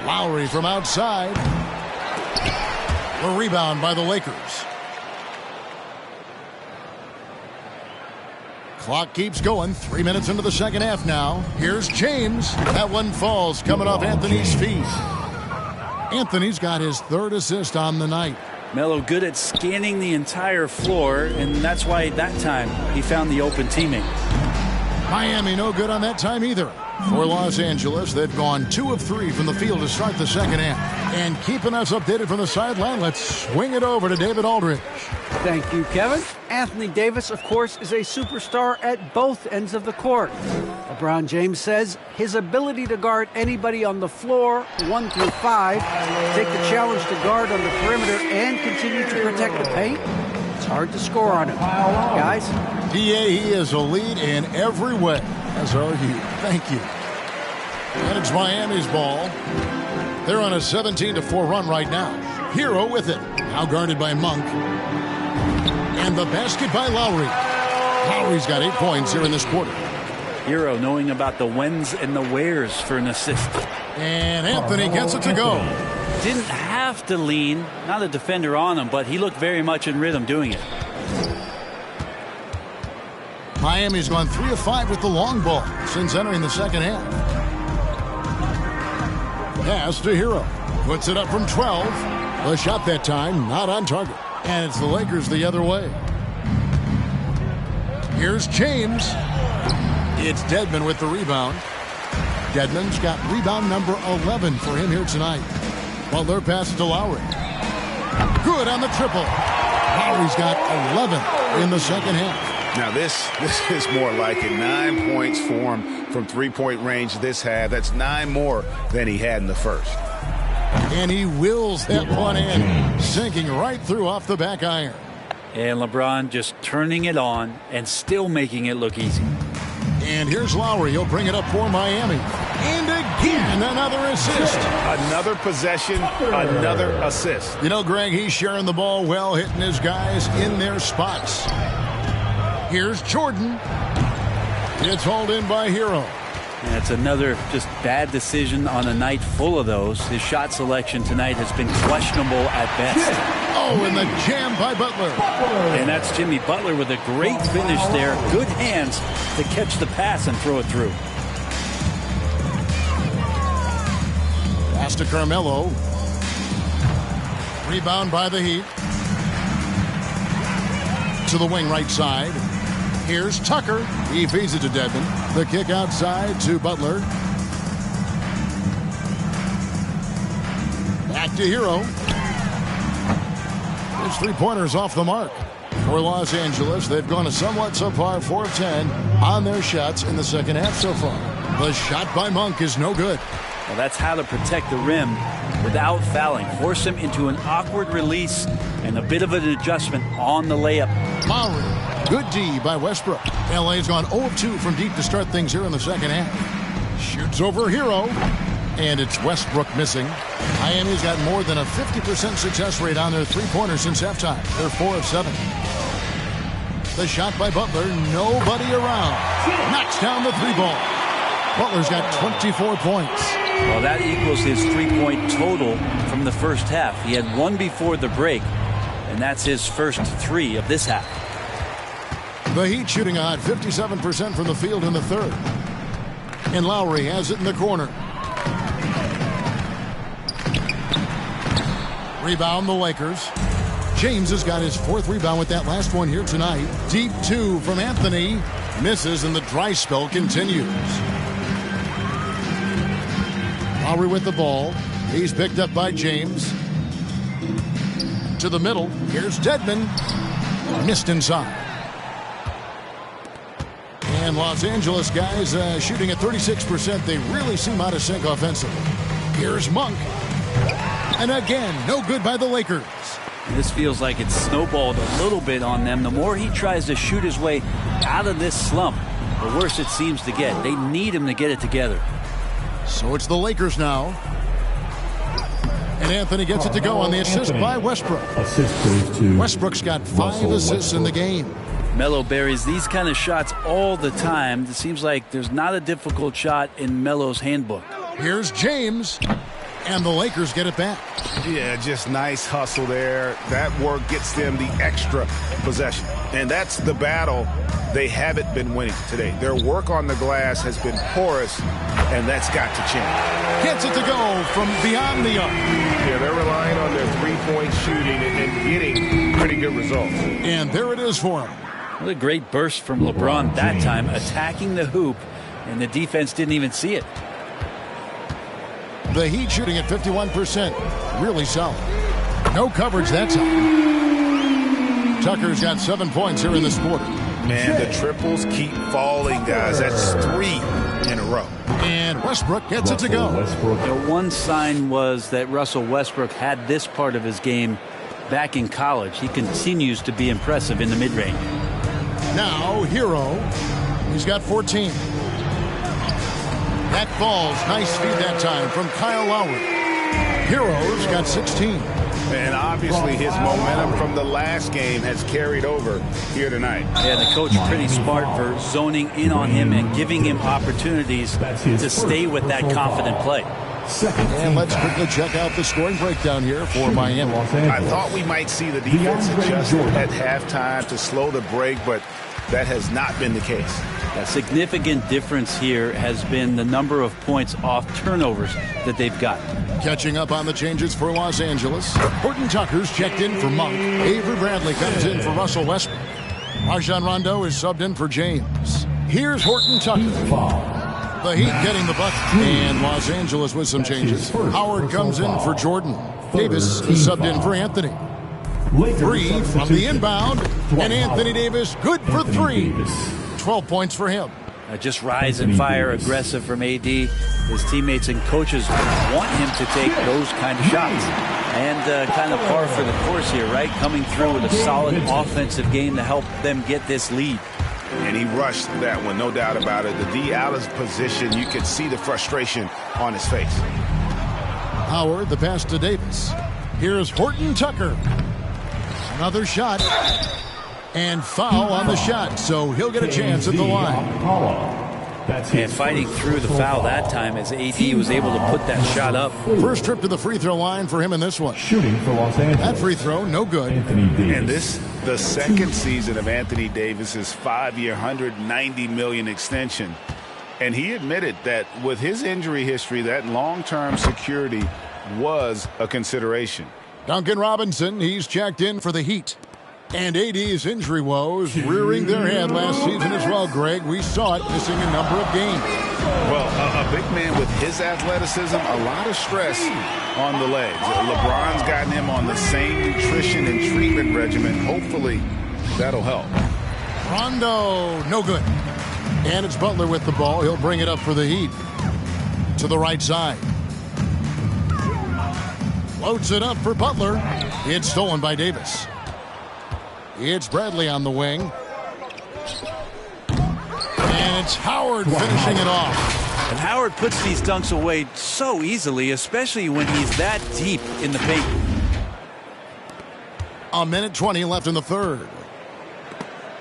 Lowry from outside. A rebound by the Lakers. Clock keeps going. 3 minutes into the second half now. Here's James. That one falls coming off Anthony's feet. Anthony's got his 3rd assist on the night. Melo good at scanning the entire floor, and that's why that time he found the open teammate. Miami no good on that time either. For Los Angeles, they've gone 2 of 3 from the field to start the second half. And keeping us updated from the sideline, let's swing it over to David Aldridge. Thank you, Kevin. Anthony Davis, of course, is a superstar at both ends of the court. LeBron James says his ability to guard anybody on the floor, 1 through 5, take the challenge to guard on the perimeter and continue to protect the paint, hard to score on him. Guys? PA, he is a lead in every way, as are you. Thank you. And it's Miami's ball. They're on a 17-4 run right now. Hero with it. Now guarded by Monk. And the basket by Lowry. Lowry's got 8 points here in this quarter. Hero knowing about the whens and the wheres for an assist. And Anthony gets it to go. Didn't have to lean, not a defender on him, but he looked very much in rhythm doing it. Miami's gone 3 of 5 with the long ball since entering the second half. Pass to Hero. Puts it up from 12. The shot that time not on target. And it's the Lakers the other way. Here's James. It's Dedmon with the rebound. Dedmon's got rebound number 11 for him here tonight. Butler passes to Lowry. Good on the triple. Lowry's got 11 in the second half. Now this is more like it. 9 points for him from three-point range this half. That's 9 more than he had in the first. And he wills that one in, sinking right through off the back iron. And LeBron just turning it on and still making it look easy. And here's Lowry. He'll bring it up for Miami. And again, another assist. Another possession, another assist. You know, Greg, he's sharing the ball well, hitting his guys in their spots. Here's Jordan. It's hauled in by Hero. And it's another just bad decision on a night full of those. His shot selection tonight has been questionable at best. Oh, and the jam by Butler. And that's Jimmy Butler with a great finish there. Good hands to catch the pass and throw it through. Pass to Carmelo. Rebound by the Heat. To the wing right side. Here's Tucker. He feeds it to Dedmon. The kick outside to Butler. Back to Hero. His three-pointers off the mark. For Los Angeles, they've gone a somewhat subpar 4 of 10 on their shots in the second half so far. The shot by Monk is no good. Well, that's how to protect the rim without fouling. Force him into an awkward release and a bit of an adjustment on the layup. Lowry. Good D by Westbrook. LA's gone 0 of 2 from deep to start things here in the second half. Shoots over Hero. And it's Westbrook missing. Miami's got more than a 50% success rate on their three-pointers since halftime. They're 4 of 7. The shot by Butler. Nobody around. Knocks down the three ball. Butler's got 24 points. Well, that equals his three-point total from the first half. He had one before the break, and that's his first 3 of this half. The Heat shooting a hot 57% from the field in the third. And Lowry has it in the corner. Rebound the Lakers. James has got his 4th rebound with that last one here tonight. Deep 2 from Anthony. Misses and the dry spell continues. Lowry with the ball. He's picked up by James. To the middle. Here's Dedmon. Missed inside. And Los Angeles guys shooting at 36%. They really seem out of sync offensively. Here's Monk. And again, no good by the Lakers. This feels like it's snowballed a little bit on them. The more he tries to shoot his way out of this slump, the worse it seems to get. They need him to get it together. So it's the Lakers now. And Anthony gets it to go on the assist by Westbrook. Westbrook's got 5 assists in the game. Melo buries these kind of shots all the time. It seems like there's not a difficult shot in Melo's handbook. Here's James. And the Lakers get it back. Yeah, just nice hustle there. That work gets them the extra possession. And that's the battle they haven't been winning today. Their work on the glass has been porous, and that's got to change. Gets it to go from beyond the arc. Yeah, they're relying on their three-point shooting and getting pretty good results. And there it is for him. What a great burst from LeBron that time, attacking the hoop, and the defense didn't even see it. The Heat shooting at 51%. Really solid. No coverage that time. Tucker's got 7 points here in this quarter. Man, the triples keep falling, guys. That's 3 in a row. And Westbrook gets it to go. The one sign was that Russell Westbrook had this part of his game back in college. He continues to be impressive in the mid-range. Now, Hero. He's got 14. That falls. Nice feed that time from Kyle Lowry. Hero's got 16. And obviously his momentum from the last game has carried over here tonight. Yeah, the coach pretty smart for zoning in on him and giving him opportunities to stay with that confident play. And let's quickly check out the scoring breakdown here for Miami. I thought we might see the defense adjust at halftime to slow the break, but that has not been the case. A significant difference here has been the number of points off turnovers that they've got. Catching up on the changes for Los Angeles. Horton Tucker's checked in for Monk. Avery Bradley comes in for Russell Westbrook. Rajon Rondo is subbed in for James. Here's Horton Tucker. The Heat getting the bucket. And Los Angeles with some changes. Howard comes in for Jordan. Davis is subbed in for Anthony. 3 from the inbound. And Anthony Davis good for 3. 12 points for him. Just rise and fire, aggressive from AD. His teammates and coaches want him to take those kind of shots. And kind of par for the course here, right? Coming through with a solid offensive game to help them get this lead. And he rushed that one, no doubt about it. The D out of position, you could see the frustration on his face. Howard, the pass to Davis. Here's Horton Tucker. Another shot. And foul on the shot, so he'll get a chance at the line. And fighting through the foul that time as AD was able to put that shot up. First trip to the free throw line for him in this one. Shooting for Los Angeles. That free throw, no good. And this, the second season of Anthony Davis's 5-year, $190 million extension. And he admitted that with his injury history, that long-term security was a consideration. Duncan Robinson, he's checked in for the Heat. And AD's injury woes rearing their head last season as well, Greg. We saw it, missing a number of games. Well, a big man with his athleticism, a lot of stress on the legs. LeBron's gotten him on the same nutrition and treatment regimen. Hopefully, that'll help. Rondo, no good. And it's Butler with the ball. He'll bring it up for the Heat. To the right side. Loads it up for Butler. It's stolen by Davis. It's Bradley on the wing. And it's Howard finishing it off. And Howard puts these dunks away so easily, especially when he's that deep in the paint. A minute 20 left in the third.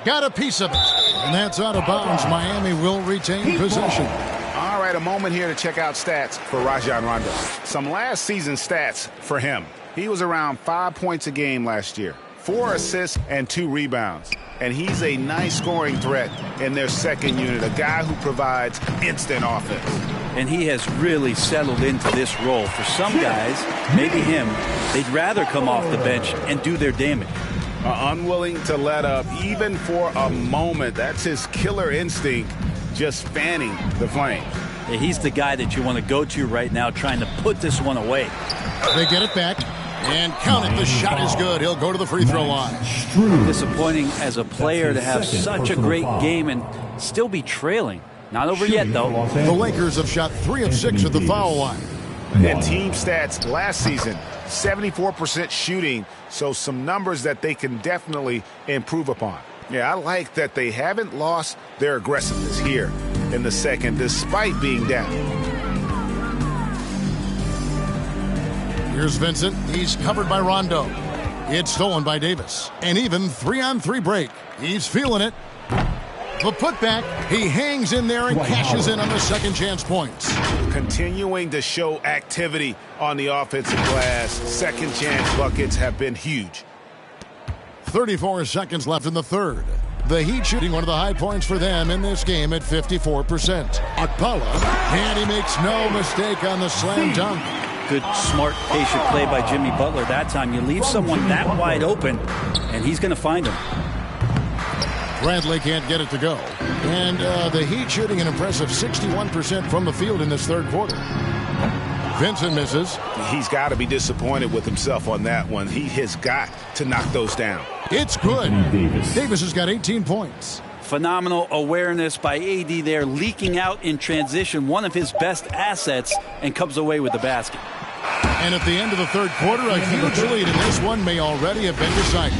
Got a piece of it. And that's out of bounds. Miami will retain possession. All right, a moment here to check out stats for Rajon Rondo. Some last season stats for him. He was around 5 points a game last year. 4 assists and 2 rebounds. And he's a nice scoring threat in their second unit, a guy who provides instant offense. And he has really settled into this role. For some guys, maybe him, they'd rather come off the bench and do their damage. Unwilling to let up even for a moment. That's his killer instinct, just fanning the flames. Yeah, he's the guy that you want to go to right now, trying to put this one away. They get it back. And count it, the shot is good. He'll go to the free throw line. Disappointing as a player to have such a great game and still be trailing. Not over yet, though. The Lakers have shot 3 of 6 at the foul line. And team stats last season, 74% shooting, so some numbers that they can definitely improve upon. Yeah, I like that they haven't lost their aggressiveness here in the second, despite being down. Here's Vincent. He's covered by Rondo. It's stolen by Davis. And even 3-on-3 break. He's feeling it. The putback. He hangs in there and cashes in on the second chance points. Continuing to show activity on the offensive glass. Second chance buckets have been huge. 34 seconds left in the third. The Heat shooting one of the high points for them in this game at 54%. Akpala. And he makes no mistake on the slam dunk. Good, smart, patient play by Jimmy Butler that time. You leave someone that wide open, and he's going to find him. Bradley can't get it to go. And the Heat shooting an impressive 61% from the field in this third quarter. Vincent misses. He's got to be disappointed with himself on that one. He has got to knock those down. It's good. Davis has got 18 points. Phenomenal awareness by AD there, leaking out in transition, one of his best assets, and comes away with the basket. And at the end of the third quarter, a huge lead in this one may already have been decided.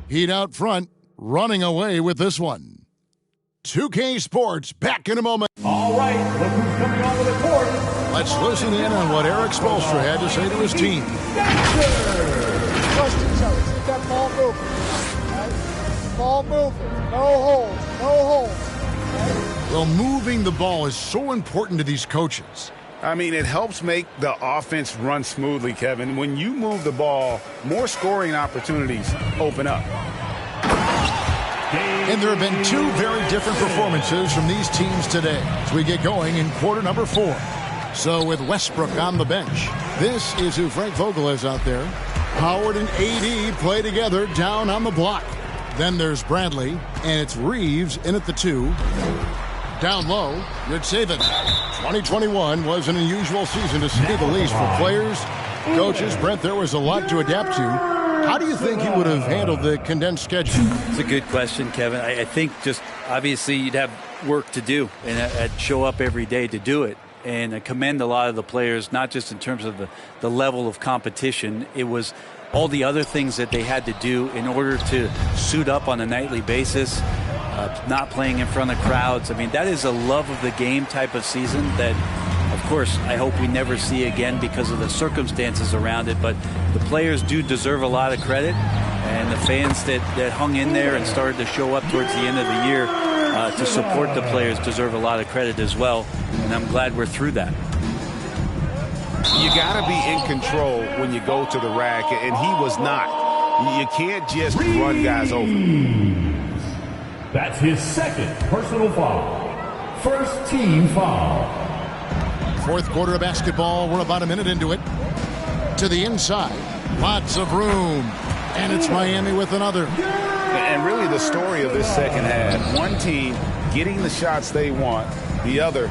Heat out front, running away with this one. 2K Sports, back in a moment. All right, look who's coming onto the court. Let's listen in on what Eric Spoelstra had to say to his team. Trust each other. Keep that ball moving. Right? Ball moving. No holds. No holds. Right? Well, moving the ball is so important to these coaches. I mean, it helps make the offense run smoothly, Kevin. When you move the ball, more scoring opportunities open up. And there have been two very different performances from these teams today as we get going in quarter number 4. So with Westbrook on the bench, this is who Frank Vogel is out there. Howard and AD play together down on the block. Then there's Bradley, and it's Reeves in at the 2. Down low, you'd say that 2021 was an unusual season to say the least for players, coaches. Brent, there was a lot to adapt to. How do you think he would have handled the condensed schedule? It's a good question, Kevin. I think just obviously you'd have work to do and show up every day to do it. And I commend a lot of the players, not just in terms of the level of competition. It was all the other things that they had to do in order to suit up on a nightly basis. Not playing in front of crowds. I mean, that is a love of the game type of season that, of course, I hope we never see again because of the circumstances around it. But the players do deserve a lot of credit, and the fans that hung in there and started to show up towards the end of the year to support the players deserve a lot of credit as well. And I'm glad we're through that. You got to be in control when you go to the rack, and he was not. You can't just run guys over. That's his second personal foul. First team foul. Fourth quarter of basketball. We're about a minute into it. To the inside. Lots of room. And it's Miami with another. And really the story of this second half. One team getting the shots they want. The other,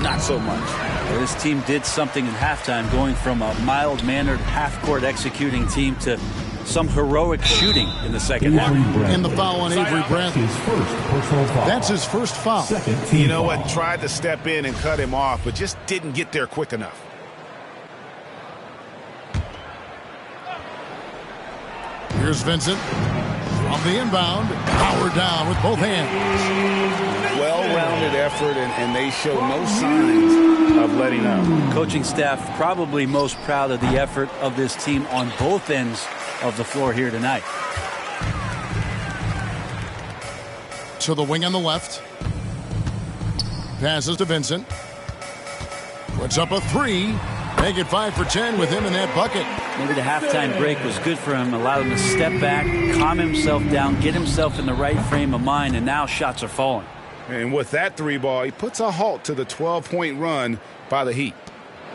not so much. Well, this team did something in halftime, going from a mild-mannered half-court executing team to some heroic shooting in the second half. And the foul on Avery Bradley. That's his first foul. You know what? Tried to step in and cut him off, but just didn't get there quick enough. Here's Vincent. From the inbound, Howard down with both hands. Well-rounded effort, and they show no signs of letting up. Coaching staff probably most proud of the effort of this team on both ends of the floor here tonight. To the wing on the left. Passes to Vincent. Puts up a 3. Make it 5 for 10 with him in that bucket. Maybe the halftime break was good for him. Allowed him to step back, calm himself down, get himself in the right frame of mind, and now shots are falling. And with that 3 ball, he puts a halt to the 12-point run by the Heat.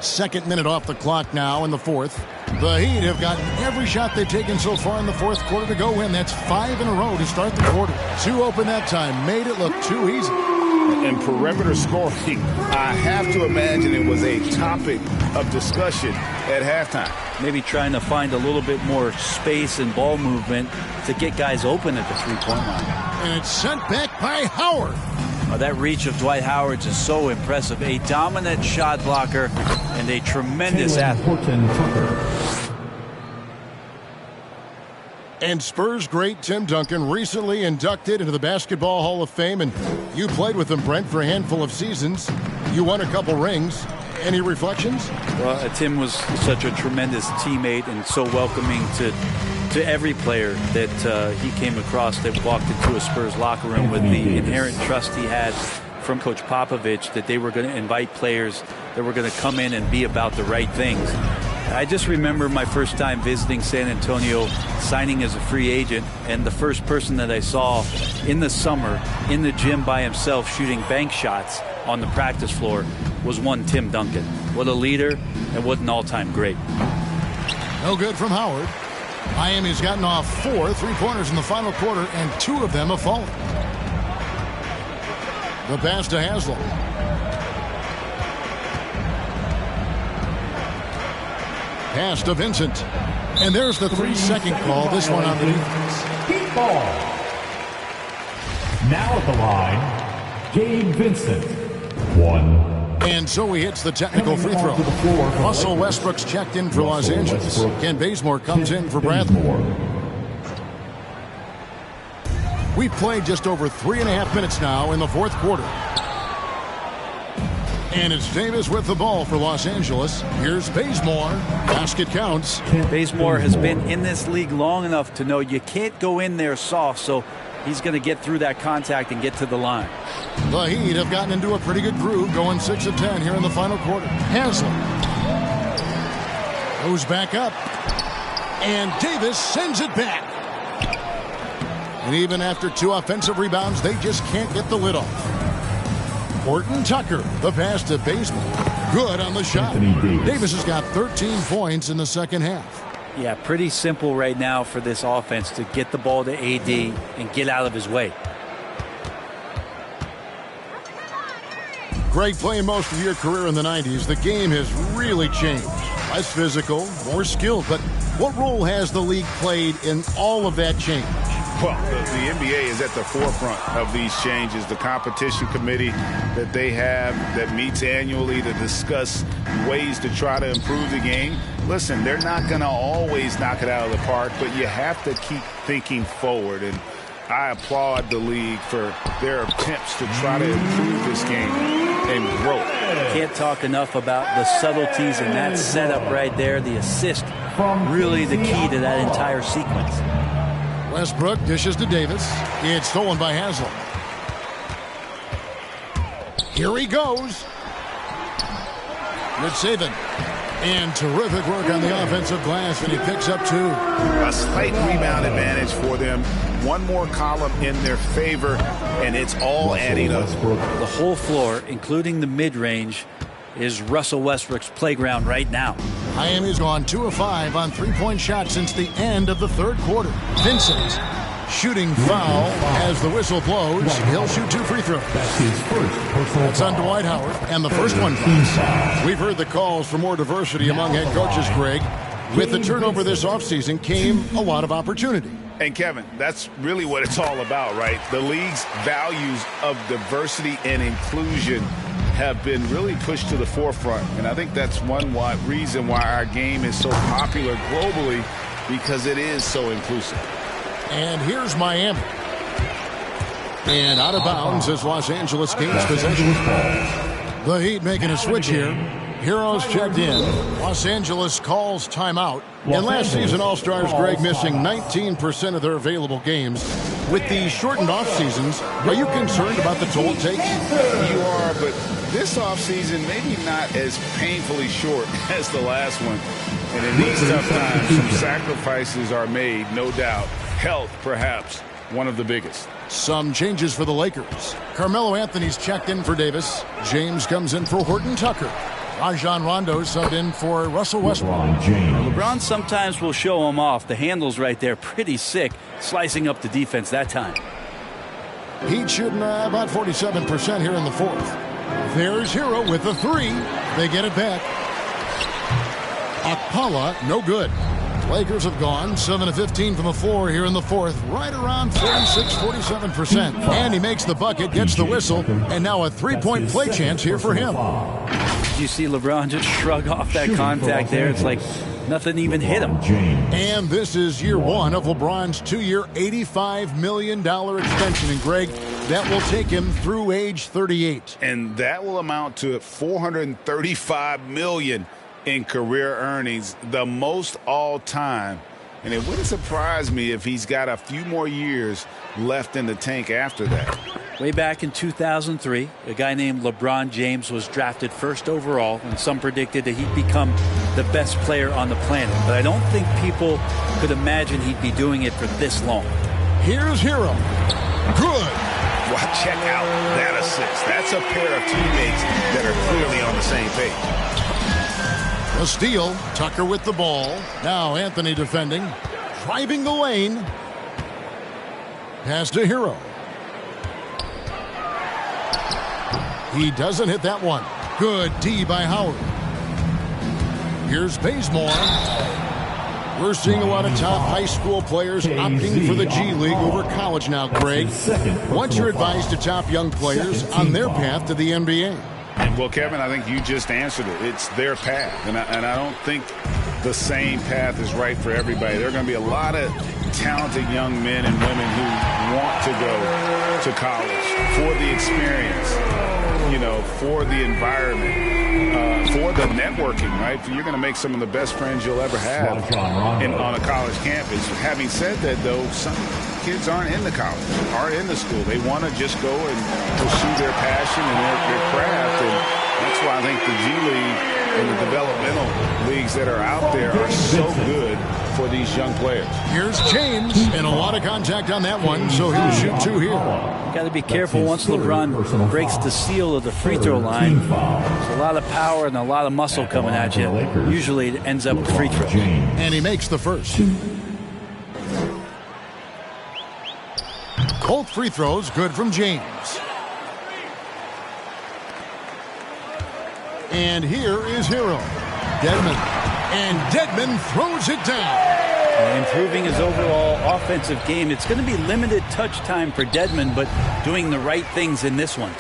Second minute off the clock now in the fourth. The Heat have gotten every shot they've taken so far in the fourth quarter to go in. That's 5 in a row to start the quarter. 2 open that time. Made it look too easy. And perimeter scoring, I have to imagine it was a topic of discussion at halftime. Maybe trying to find a little bit more space and ball movement to get guys open at the three-point line. And it's sent back by Howard. That reach of Dwight Howard's is so impressive. A dominant shot blocker and a tremendous athlete. And Spurs great Tim Duncan recently inducted into the Basketball Hall of Fame, and you played with him, Brent, for a handful of seasons. You won a couple rings. Any reflections? Well, Tim was such a tremendous teammate and so welcoming to every player that he came across that walked into a Spurs locker room, with the inherent trust he had from Coach Popovich that they were going to invite players that were going to come in and be about the right things. I just remember my first time visiting San Antonio, signing as a free agent, and the first person that I saw in the summer in the gym by himself shooting bank shots on the practice floor was one Tim Duncan. What a leader and what an all-time great. No good from Howard. Miami's gotten off 4 3-pointers in the final quarter, and 2 of them have fallen. The pass to Haslam. Pass to Vincent. And there's the 3-second call. This one on the defense. Heat ball. Now at the line, Gabe Vincent. 1. And so he hits the technical free throw. Russell Westbrook's checked in for Los Angeles. Ken Bazemore comes in for Bradley. We played just over 3.5 minutes now in the fourth quarter. And it's Davis with the ball for Los Angeles. Here's Bazemore. Basket counts. Bazemore has been in this league long enough to know you can't go in there soft, so he's going to get through that contact and get to the line. The Heat have gotten into a pretty good groove, going 6 of 10 here in the final quarter. Haslem goes back up, and Davis sends it back. And even after 2 offensive rebounds, they just can't get the lid off. Horton Tucker, the pass to Bazemore. Good on the shot. Davis has got 13 points in the second half. Yeah, pretty simple right now for this offense to get the ball to AD and get out of his way. Greg, playing most of your career in the 90s, the game has really changed. Less physical, more skilled. But what role has the league played in all of that change? Well, the NBA is at the forefront of these changes. The competition committee that they have that meets annually to discuss ways to try to improve the game. Listen, they're not going to always knock it out of the park, but you have to keep thinking forward. And I applaud the league for their attempts to try to improve this game and grow. Can't talk enough about the subtleties in that setup right there. The assist, really the key to that entire sequence. Westbrook dishes to Davis. It's stolen by Haslem. Here he goes. Good saving. And terrific work on the offensive glass, and he picks up 2. A slight rebound advantage for them. One more column in their favor, and it's all adding up. The whole floor, including the mid-range, is Russell Westbrook's playground right now. Miami's gone 2 of 5 on 3-point shots since the end of the third quarter. Vincent shooting foul as the whistle blows. He'll shoot 2 free throws. That's on Dwight Howard, and the first one counts. We've heard the calls for more diversity among head coaches, Greg. With the turnover this offseason came a lot of opportunity. And Kevin, that's really what it's all about, right? The league's values of diversity and inclusion have been really pushed to the forefront. And I think that's one reason why our game is so popular globally, because it is so inclusive. And here's Miami. And out of bounds as Los Angeles gains possession. The Heat making a switch here. Heroes checked in. Los Angeles calls timeout. And last season, All-Stars Greg missing 19% of their available games. With the shortened off-seasons, are you concerned about the toll it takes? You are, but this offseason maybe not as painfully short as the last one. And in these tough times, some sacrifices are made, no doubt. Health, perhaps, one of the biggest. Some changes for the Lakers. Carmelo Anthony's checked in for Davis. James comes in for Horton Tucker. Rajon Rondo subbed in for Russell Westbrook. LeBron sometimes will show him off. The handle's right there, pretty sick, slicing up the defense that time. Heat shooting about 47% here in the fourth. There's Hero with the 3. They get it back. Akpala, no good. Lakers have gone 7 of 15 from the floor here in the fourth, right around 46-47%. And he makes the bucket, gets the whistle, and now a 3-point play chance here for him. Did you see LeBron just shrug off that contact there? It's like nothing even hit him. And this is year 1 of LeBron's 2-year, $85 million extension. And Greg, that will take him through age 38. And that will amount to $435 million in career earnings, the most all time. And it wouldn't surprise me if he's got a few more years left in the tank after that. Way back in 2003, a guy named LeBron James was drafted first overall, and some predicted that he'd become the best player on the planet. But I don't think people could imagine he'd be doing it for this long. Here's Hero. Good. Well, check out that assist. That's a pair of teammates that are clearly on the same page. A steal. Tucker with the ball. Now Anthony defending. Driving the lane. Pass to Hero. He doesn't hit that one. Good D by Howard. Here's Bazemore. We're seeing a lot of top high school players opting for the G League over college now, Craig. What's your advice to top young players on their path to the NBA? Well, Kevin, I think you just answered it. It's their path, and I don't think the same path is right for everybody. There are going to be a lot of talented young men and women who want to go to college for the experience, for the environment, for the networking, right? You're going to make some of the best friends you'll ever have on a college campus. Having said that, though, some kids aren't in the college, aren't in the school. They want to just go and pursue their passion and their craft, and that's why I think the G League and the developmental leagues that are out there are so good for these young players. Here's James, and a lot of contact on that one, so he'll shoot 2 here. You got to be careful once LeBron breaks the seal of the free throw line. There's a lot of power and a lot of muscle coming at you. Usually it ends up with free throw. And he makes the first. Both free throws good from James. And here is Hero. Dedmon. And Dedmon throws it down. Improving his overall offensive game. It's going to be limited touch time for Dedmon, but doing the right things in this one.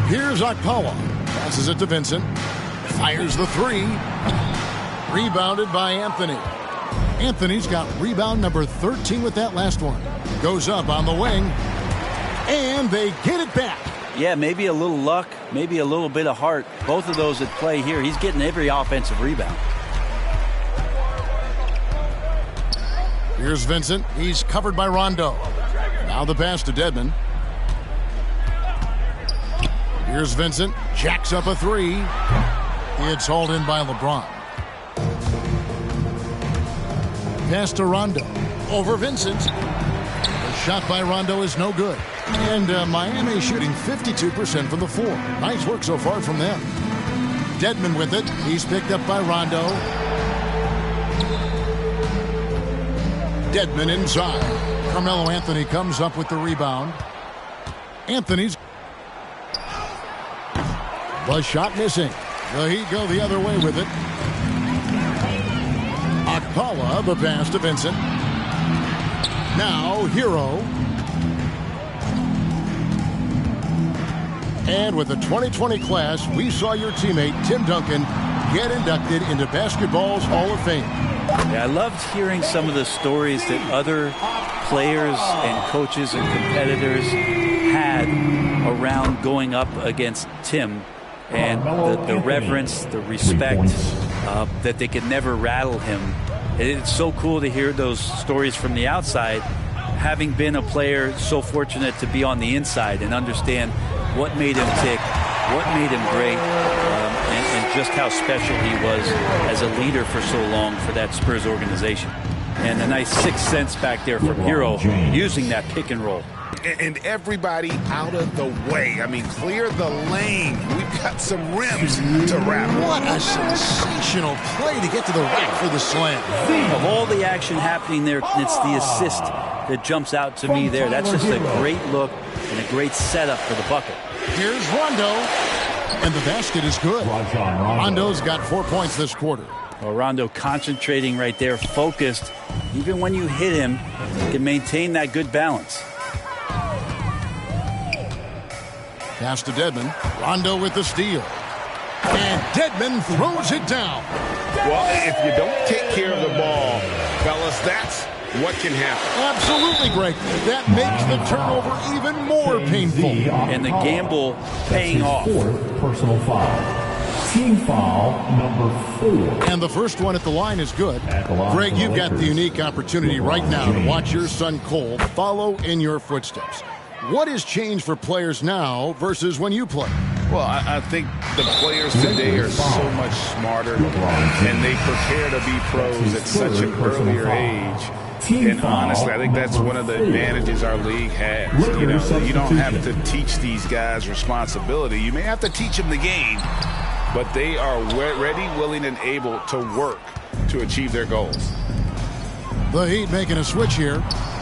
Here's Okpala. Passes it to Vincent. Fires the 3. Rebounded by Anthony. Anthony's got rebound number 13 with that last one. Goes up on the wing. And they get it back. Yeah, maybe a little luck, maybe a little bit of heart. Both of those at play here. He's getting every offensive rebound. Here's Vincent. He's covered by Rondo. Now the pass to Dedmon. Here's Vincent. Jacks up a 3. It's hauled in by LeBron. Pass to Rondo. Over Vincent. The shot by Rondo is no good. And Miami shooting 52% from the floor. Nice work so far from them. Dedmon with it. He's picked up by Rondo. Dedmon inside. Carmelo Anthony comes up with the rebound. Anthony's. The shot missing. The Heat go the other way with it. Okpala, the pass to Vincent. Now Hero. And with the 2020 class, we saw your teammate Tim Duncan get inducted into basketball's Hall of Fame. Yeah, I loved hearing some of the stories that other players and coaches and competitors had around going up against Tim, and the reverence, the respect, that they could never rattle him. It's so cool to hear those stories from the outside, having been a player so fortunate to be on the inside and understand what made him tick, what made him great, and just how special he was as a leader for so long for that Spurs organization. And a nice 6 cents back there from Hero using that pick and roll. And everybody out of the way. I mean, clear the lane. We've got some rims to wrap. What a sensational play to get to the rack for the slam. Of all the action happening there, it's the assist that jumps out to me there. That's just a great look and a great setup for the bucket. Here's Rondo. And the basket is good. Rondo's got 4 points this quarter. Well, Rondo concentrating right there, focused. Even when you hit him, he can maintain that good balance. Pass to Dedmon. Rondo with the steal. And Dedmon throws it down. Well, if you don't take care of the ball, fellas, that's what can happen. Absolutely, Greg. That makes the turnover even more painful. And the gamble paying off. Fourth personal foul. Team foul number 4. And the first one at the line is good. Greg, you've got the unique opportunity right now to watch your son Cole follow in your footsteps. What has changed for players now versus when you played? Well, I think the players today are so much smarter, and they prepare to be pros at such an earlier age. And honestly, I think that's one of the advantages our league has. You know, you don't have to teach these guys responsibility. You may have to teach them the game, but they are ready, willing, and able to work to achieve their goals. The Heat making a switch here.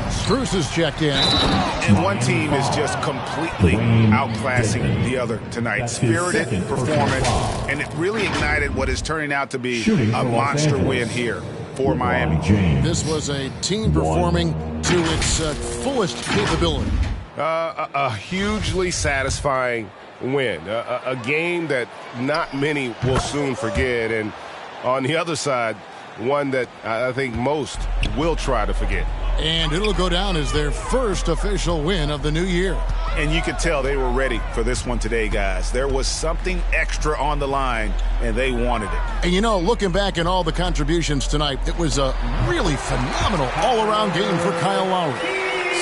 Strus is checked in. And one team is just completely outclassing the other tonight. Spirited performance, and it really ignited what is turning out to be a monster win here for Miami. This was a team performing to its fullest capability. A hugely satisfying win, a game that not many will soon forget, and on the other side, one that I think most will try to forget. And it'll go down as their first official win of the new year. And you could tell they were ready for this one today, guys. There was something extra on the line, and they wanted it. And, you know, looking back at all the contributions tonight, it was a really phenomenal all-around game for Kyle Lowry.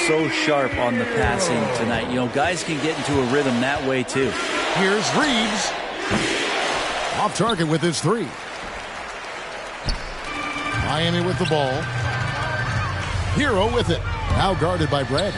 So sharp on the passing tonight. You know, guys can get into a rhythm that way, too. Here's Reeves. Off target with his three. Miami with the ball. Hero with it. Now guarded by Brad.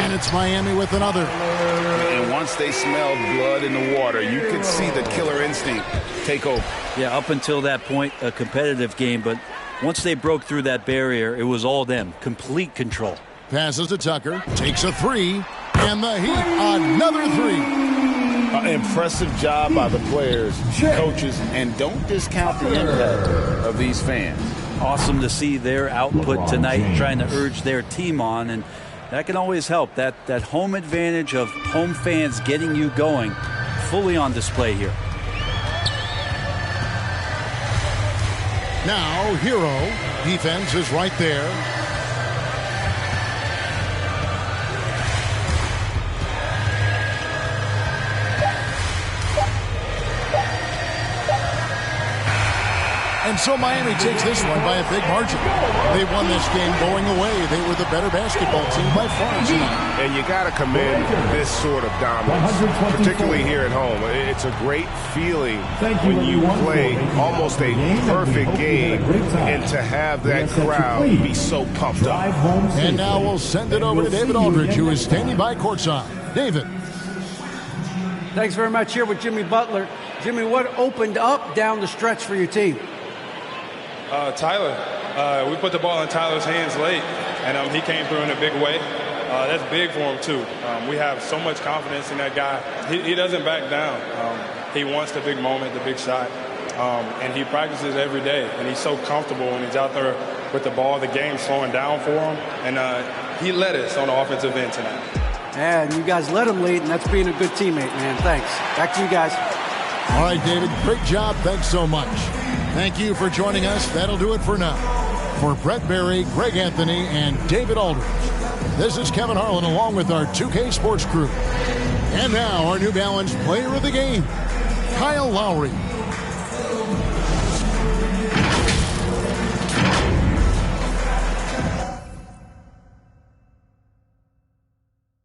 And it's Miami with another. And once they smelled blood in the water, you could see the killer instinct take over. Yeah, up until that point, a competitive game. But once they broke through that barrier, it was all them. Complete control. Passes to Tucker. Takes a three. And the Heat, another three. Impressive job by the players, coaches, and don't discount the impact of these fans. Awesome to see their output tonight, trying to urge their team on, and that can always help. That home advantage of home fans getting you going, fully on display here. Now, Hero. Defense is right there. And so Miami takes this one by a big margin. They won this game going away. They were the better basketball team by far tonight. And you got to commend this sort of dominance, particularly here at home. It's a great feeling when you play almost a perfect game and to have that crowd be so pumped up. And now we'll send it over to David Aldridge, who is standing by courtside. David. Thanks very much. Here with Jimmy Butler. Jimmy, what opened up down the stretch for your team? Tyler. We put the ball in Tyler's hands late, and he came through in a big way. That's big for him, too. We have so much confidence in that guy. He doesn't back down. He wants the big moment, the big shot, and he practices every day, and he's so comfortable when he's out there with the ball. The game's slowing down for him, and he led us on the offensive end tonight. And you guys let him lead, and that's being a good teammate, man. Thanks. Back to you guys. All right, David, great job. Thanks so much. Thank you for joining us. That'll do it for now. For Brett Berry, Greg Anthony, and David Aldridge, this is Kevin Harlan along with our 2K Sports crew. And now our New Balance player of the game, Kyle Lowry.